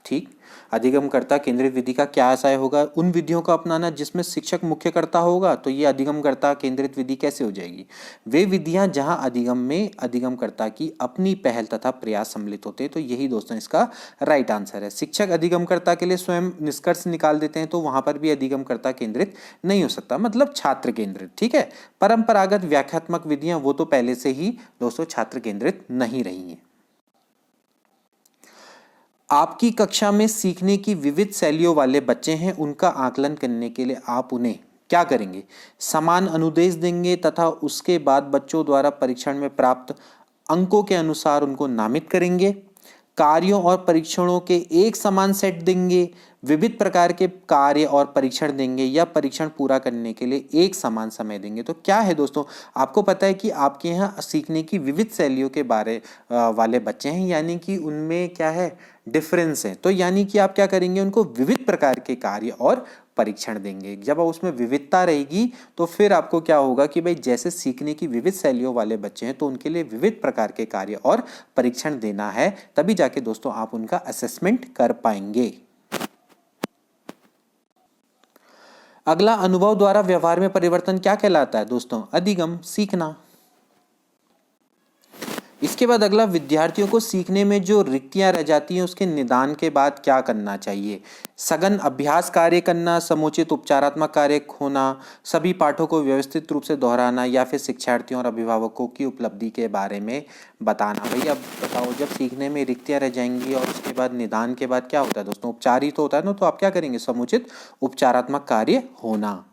ठीक। अधिगमकर्ता केंद्रित विधि का क्या आशय होगा? उन विधियों का अपनाना जिसमें शिक्षक मुख्यकर्ता होगा। तो ये अधिगमकर्ता केंद्रित विधि कैसे हो जाएगी? वे विधियां जहां अधिगम में अधिगमकर्ता की अपनी पहल तथा प्रयास सम्मिलित होते हैं। तो यही दोस्तों इसका राइट आंसर है। शिक्षक अधिगमकर्ता के लिए स्वयं निष्कर्ष निकाल देते हैं, तो वहां पर भी अधिगमकर्ता केंद्रित नहीं हो सकता, मतलब छात्र केंद्रित, ठीक है। परंपरागत व्याख्यात्मक विधियां वो तो पहले से ही दोस्तों छात्र केंद्रित नहीं रही हैं। आपकी कक्षा में सीखने की विविध शैलियों वाले बच्चे हैं, उनका आकलन करने के लिए आप उन्हें क्या करेंगे? समान अनुदेश देंगे तथा उसके बाद बच्चों द्वारा परीक्षण में प्राप्त अंकों के अनुसार उनको नामित करेंगे। कार्यों और परीक्षणों के एक समान सेट देंगे, विविध प्रकार के कार्य और परीक्षण देंगे या परीक्षण पूरा करने के लिए एक समान समय देंगे। तो क्या है दोस्तों, आपको पता है कि आपके यहाँ सीखने की विविध शैलियों के बारे वाले बच्चे हैं, यानी कि उनमें क्या है, डिफरेंस है। तो यानी कि आप क्या करेंगे, उनको विविध प्रकार के कार्य और परीक्षण देंगे। जब उसमें विविधता रहेगी तो फिर आपको क्या होगा कि भाई जैसे सीखने की विविध शैलियों वाले बच्चे हैं तो उनके लिए विविध प्रकार के कार्य और परीक्षण देना है, तभी जाके दोस्तों आप उनका असेसमेंट कर पाएंगे। अगला, अनुभव द्वारा व्यवहार में परिवर्तन क्या कहलाता है दोस्तों? अधिगम, सीखना। इसके बाद अगला, विद्यार्थियों को सीखने में जो रिक्तियां रह जाती हैं उसके निदान के बाद क्या करना चाहिए? सघन अभ्यास कार्य करना, समुचित उपचारात्मक कार्य होना, सभी पाठों को व्यवस्थित रूप से दोहराना, या फिर शिक्षार्थियों और अभिभावकों की उपलब्धि के बारे में बताना। भैया बताओ, जब सीखने में रिक्तियां रह जाएंगी और उसके बाद निदान के बाद क्या होता है दोस्तों? उपचार ही तो होता है ना, तो आप क्या करेंगे? समुचित उपचारात्मक कार्य होना।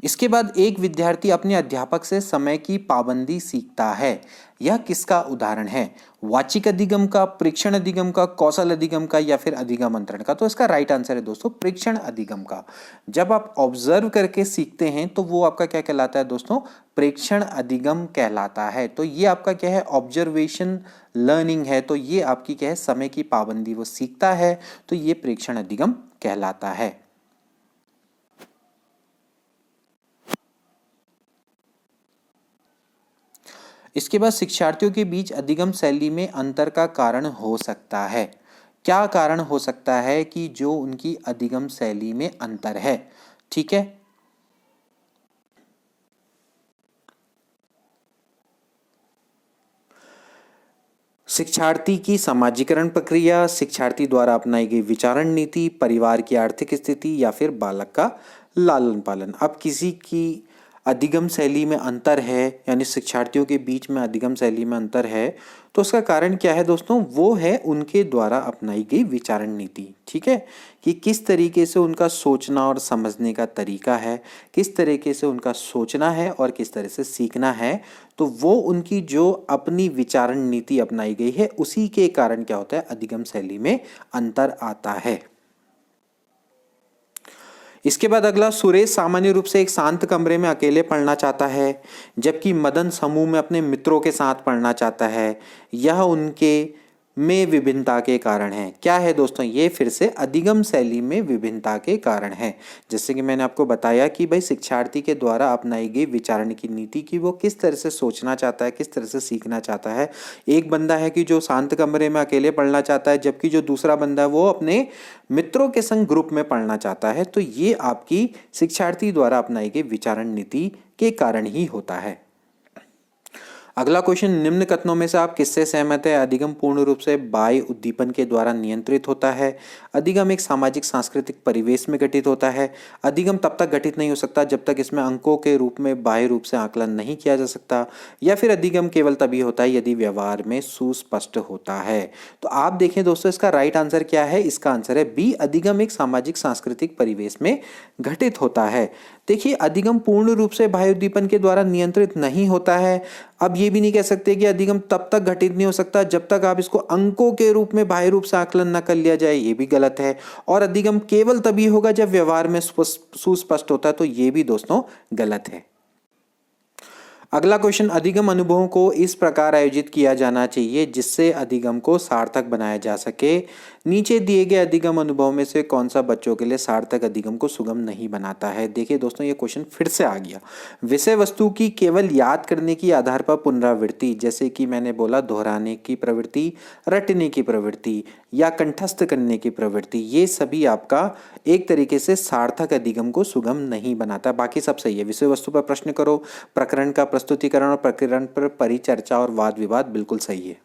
इसके बाद एक विद्यार्थी अपने अध्यापक से समय की पाबंदी सीखता है, यह किसका उदाहरण है? वाचिक अधिगम का, प्रेक्षण अधिगम का, कौशल अधिगम का, या फिर अधिगम अंतरण का? तो इसका राइट आंसर है दोस्तों प्रेक्षण अधिगम का। जब आप ऑब्जर्व करके सीखते हैं तो वो आपका क्या कहलाता है दोस्तों? प्रेक्षण अधिगम कहलाता है। तो ये आपका क्या है? ऑब्जर्वेशन लर्निंग है। तो ये आपकी क्या है? समय की पाबंदी वो सीखता है, तो ये प्रेक्षण अधिगम कहलाता है। इसके बाद शिक्षार्थियों के बीच अधिगम शैली में अंतर का कारण हो सकता है। क्या कारण हो सकता है कि जो उनकी अधिगम शैली में अंतर है? ठीक है, शिक्षार्थी की समाजीकरण प्रक्रिया, शिक्षार्थी द्वारा अपनाई गई विचारण नीति, परिवार की आर्थिक स्थिति, या फिर बालक का लालन पालन। अब किसी की अधिगम शैली में अंतर है, यानी शिक्षार्थियों के बीच में अधिगम शैली में अंतर है, तो उसका कारण क्या है दोस्तों? वो है उनके द्वारा अपनाई गई विचारण नीति। ठीक है, कि किस तरीके से उनका सोचना और समझने का तरीका है, किस तरीके से उनका सोचना है और किस तरह से सीखना है। तो वो उनकी जो अपनी विचारण नीति अपनाई गई है, उसी के कारण क्या होता है? अधिगम शैली में अंतर आता है। इसके बाद अगला, सुरेश सामान्य रूप से एक शांत कमरे में अकेले पढ़ना चाहता है, जबकि मदन समूह में अपने मित्रों के साथ पढ़ना चाहता है। यह उनके में विभिन्नता के कारण है। क्या है दोस्तों? ये फिर से अधिगम शैली में विभिन्नता के कारण है। जैसे कि मैंने आपको बताया कि भाई शिक्षार्थी के द्वारा अपनाई गई विचारण की नीति की वो किस तरह से सोचना चाहता है, किस तरह से सीखना चाहता है। एक बंदा है कि जो शांत कमरे में अकेले पढ़ना चाहता है, जबकि जो दूसरा बंदा है वो अपने मित्रों के संग ग्रुप में पढ़ना चाहता है। तो ये आपकी शिक्षार्थी द्वारा अपनाई गई विचारण नीति के कारण ही होता है। अगला क्वेश्चन, निम्न कथनों में से आप किससे सहमत है? अधिगम पूर्ण रूप से बाह्य उद्दीपन के द्वारा नियंत्रित होता है। अधिगम एक सामाजिक सांस्कृतिक परिवेश में घटित होता है। अधिगम तब तक घटित नहीं हो सकता जब तक इसमें अंकों के रूप में बाह्य रूप से आकलन नहीं किया जा सकता। या फिर अधिगम केवल तभी होता है यदि व्यवहार में सुस्पष्ट होता है। तो आप देखें दोस्तों, इसका राइट आंसर क्या है? इसका आंसर है बी, अधिगम एक सामाजिक सांस्कृतिक परिवेश में घटित होता है। देखिए, अधिगम पूर्ण रूप से बाह्य उद्दीपन के द्वारा नियंत्रित नहीं होता है। अब ये भी नहीं कह सकते कि अधिगम तब तक घटित नहीं हो सकता जब तक आप इसको अंकों के रूप में बाह्य रूप से आकलन न कर लिया जाए, ये भी गलत है। और अधिगम केवल तभी होगा जब व्यवहार में सुस्पष्ट होता है, तो ये भी दोस्तों गलत है। अगला क्वेश्चन, अधिगम अनुभवों को इस प्रकार आयोजित किया जाना चाहिए जिससे अधिगम को सार्थक बनाया जा सके। नीचे दिए गए अधिगम अनुभव में से कौन सा बच्चों के लिए सार्थक अधिगम को सुगम नहीं बनाता है? देखिए दोस्तों, ये क्वेश्चन फिर से आ गया। विषय वस्तु की केवल याद करने की आधार पर पुनरावृत्ति, जैसे कि मैंने बोला दोहराने की प्रवृत्ति, रटने की प्रवृत्ति या कंठस्थ करने की प्रवृत्ति, ये सभी आपका एक तरीके से सार्थक अधिगम को सुगम नहीं बनाता। बाकी सब सही है। विषय वस्तु पर प्रश्न करो, प्रकरण का प्रस्तुतिकरण और प्रकरण पर परिचर्चा और वाद विवाद बिल्कुल सही है।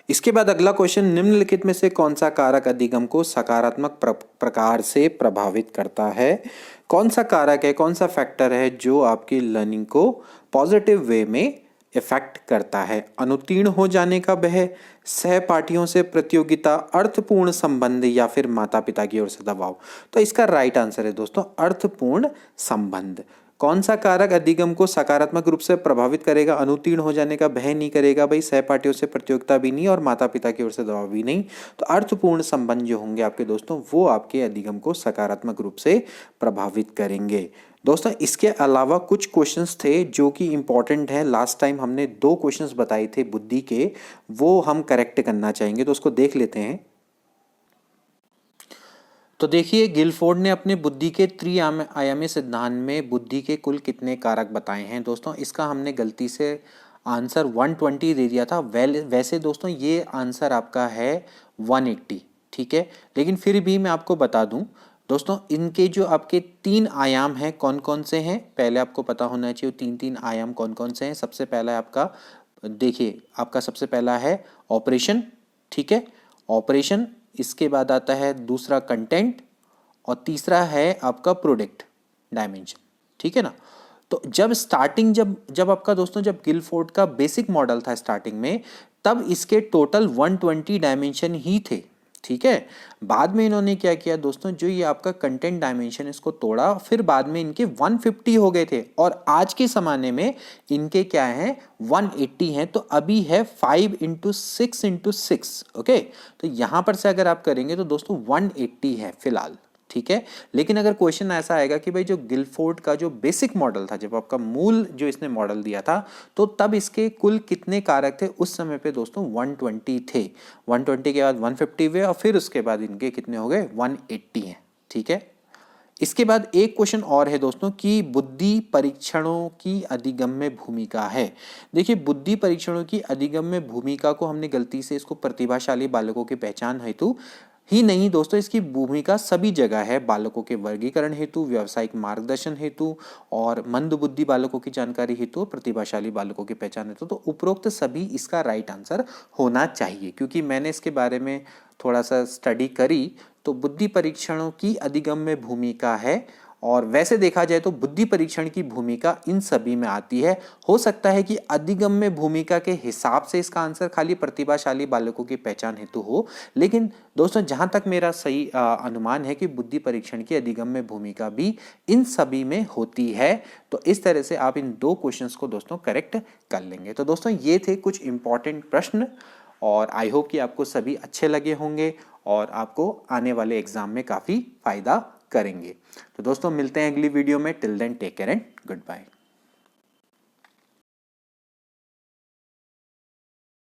इसके बाद अगला क्वेश्चन, निम्नलिखित में से कौन सा कारक अधिगम को सकारात्मक प्रकार से प्रभावित करता है? कौन सा कारक है, कौन सा फैक्टर है जो आपकी लर्निंग को पॉजिटिव वे में इफेक्ट करता है? अनुत्तीर्ण हो जाने का भय, सहपाठियों से प्रतियोगिता, अर्थपूर्ण संबंध या फिर माता पिता की ओर से दबाव? तो इसका राइट आंसर है दोस्तों अर्थपूर्ण संबंध। कौन सा कारक अधिगम को सकारात्मक रूप से प्रभावित करेगा? अनुत्तीर्ण हो जाने का भय नहीं करेगा भाई, सहपाठियों से प्रतियोगिता भी नहीं और माता पिता की ओर से दबाव भी नहीं। तो अर्थपूर्ण संबंध जो होंगे आपके दोस्तों वो आपके अधिगम को सकारात्मक रूप से प्रभावित करेंगे। दोस्तों इसके अलावा कुछ क्वेश्चंस थे जो कि इंपॉर्टेंट है। लास्ट टाइम हमने 2 क्वेश्चंस बताए थे बुद्धि के, वो हम करेक्ट करना चाहेंगे, तो उसको देख लेते हैं। तो देखिए, गिलफोर्ड ने अपने बुद्धि के त्रिआयामी सिद्धांत में बुद्धि के कुल कितने कारक बताए हैं? दोस्तों इसका हमने गलती से आंसर 120 दे दिया था। वैसे दोस्तों ये आंसर आपका है 180, ठीक है। लेकिन फिर भी मैं आपको बता दूं दोस्तों, इनके जो आपके 3 आयाम हैं कौन कौन से हैं, पहले आपको पता होना चाहिए 3 आयाम कौन कौन से हैं। सबसे पहला है आपका, देखिए आपका सबसे पहला है ऑपरेशन, ठीक है, ऑपरेशन। इसके बाद आता है दूसरा कंटेंट और तीसरा है आपका प्रोडक्ट डायमेंशन, ठीक है ना। तो जब स्टार्टिंग जब आपका दोस्तों जब गिलफोर्ड का बेसिक मॉडल था स्टार्टिंग में, तब इसके टोटल 120 डायमेंशन ही थे, ठीक है। बाद में इन्होंने क्या किया दोस्तों, जो ये आपका कंटेंट डायमेंशन इसको तोड़ा, फिर बाद में इनके 150 हो गए थे और आज के ज़माने में इनके क्या हैं 180 हैं। तो अभी है 5 × 6 × 6, ओके। तो यहाँ पर से अगर आप करेंगे तो दोस्तों 180 है फिलहाल, ठीक है। लेकिन अगर क्वेश्चन ऐसा आएगा कि भाई जो गिलफोर्ड का जो बेसिक मॉडल था, जब आपका मूल जो इसने मॉडल दिया था, तो तब इसके कुल कितने कारक थे? उस समय पे दोस्तों 120 थे। 120 के बाद 150 हुए और फिर उसके बाद इनके कितने हो गए 180 हैं, ठीक है। इसके बाद एक क्वेश्चन और है दोस्तों कि बुद्धि परीक्षणों की अधिगम्य भूमिका है। देखिए, बुद्धि परीक्षणों की अधिगम्य भूमिका को हमने गलती से इसको प्रतिभाशाली बालकों की पहचान हेतु ही नहीं दोस्तों, इसकी भूमिका सभी जगह है। बालकों के वर्गीकरण हेतु, व्यावसायिक मार्गदर्शन हेतु और मंदबुद्धि बालकों की जानकारी हेतु, प्रतिभाशाली बालकों की पहचान हेतु। तो उपरोक्त सभी इसका राइट आंसर होना चाहिए, क्योंकि मैंने इसके बारे में थोड़ा सा स्टडी करी। तो बुद्धि परीक्षणों की अधिगम्य भूमिका है और वैसे देखा जाए तो बुद्धि परीक्षण की भूमिका इन सभी में आती है। हो सकता है कि अधिगम्य भूमिका के हिसाब से इसका आंसर खाली प्रतिभाशाली बालकों की पहचान हेतु हो, लेकिन दोस्तों जहां तक मेरा सही अनुमान है कि बुद्धि परीक्षण की अधिगम्य भूमिका भी इन सभी में होती है। तो इस तरह से आप इन 2 क्वेश्चंस को दोस्तों करेक्ट कर लेंगे। तो दोस्तों ये थे कुछ इंपॉर्टेंट प्रश्न और आई होप कि आपको सभी अच्छे लगे होंगे और आपको आने वाले एग्जाम में काफ़ी फायदा करेंगे। तो दोस्तों मिलते हैं अगली वीडियो में। Till then take care and good bye.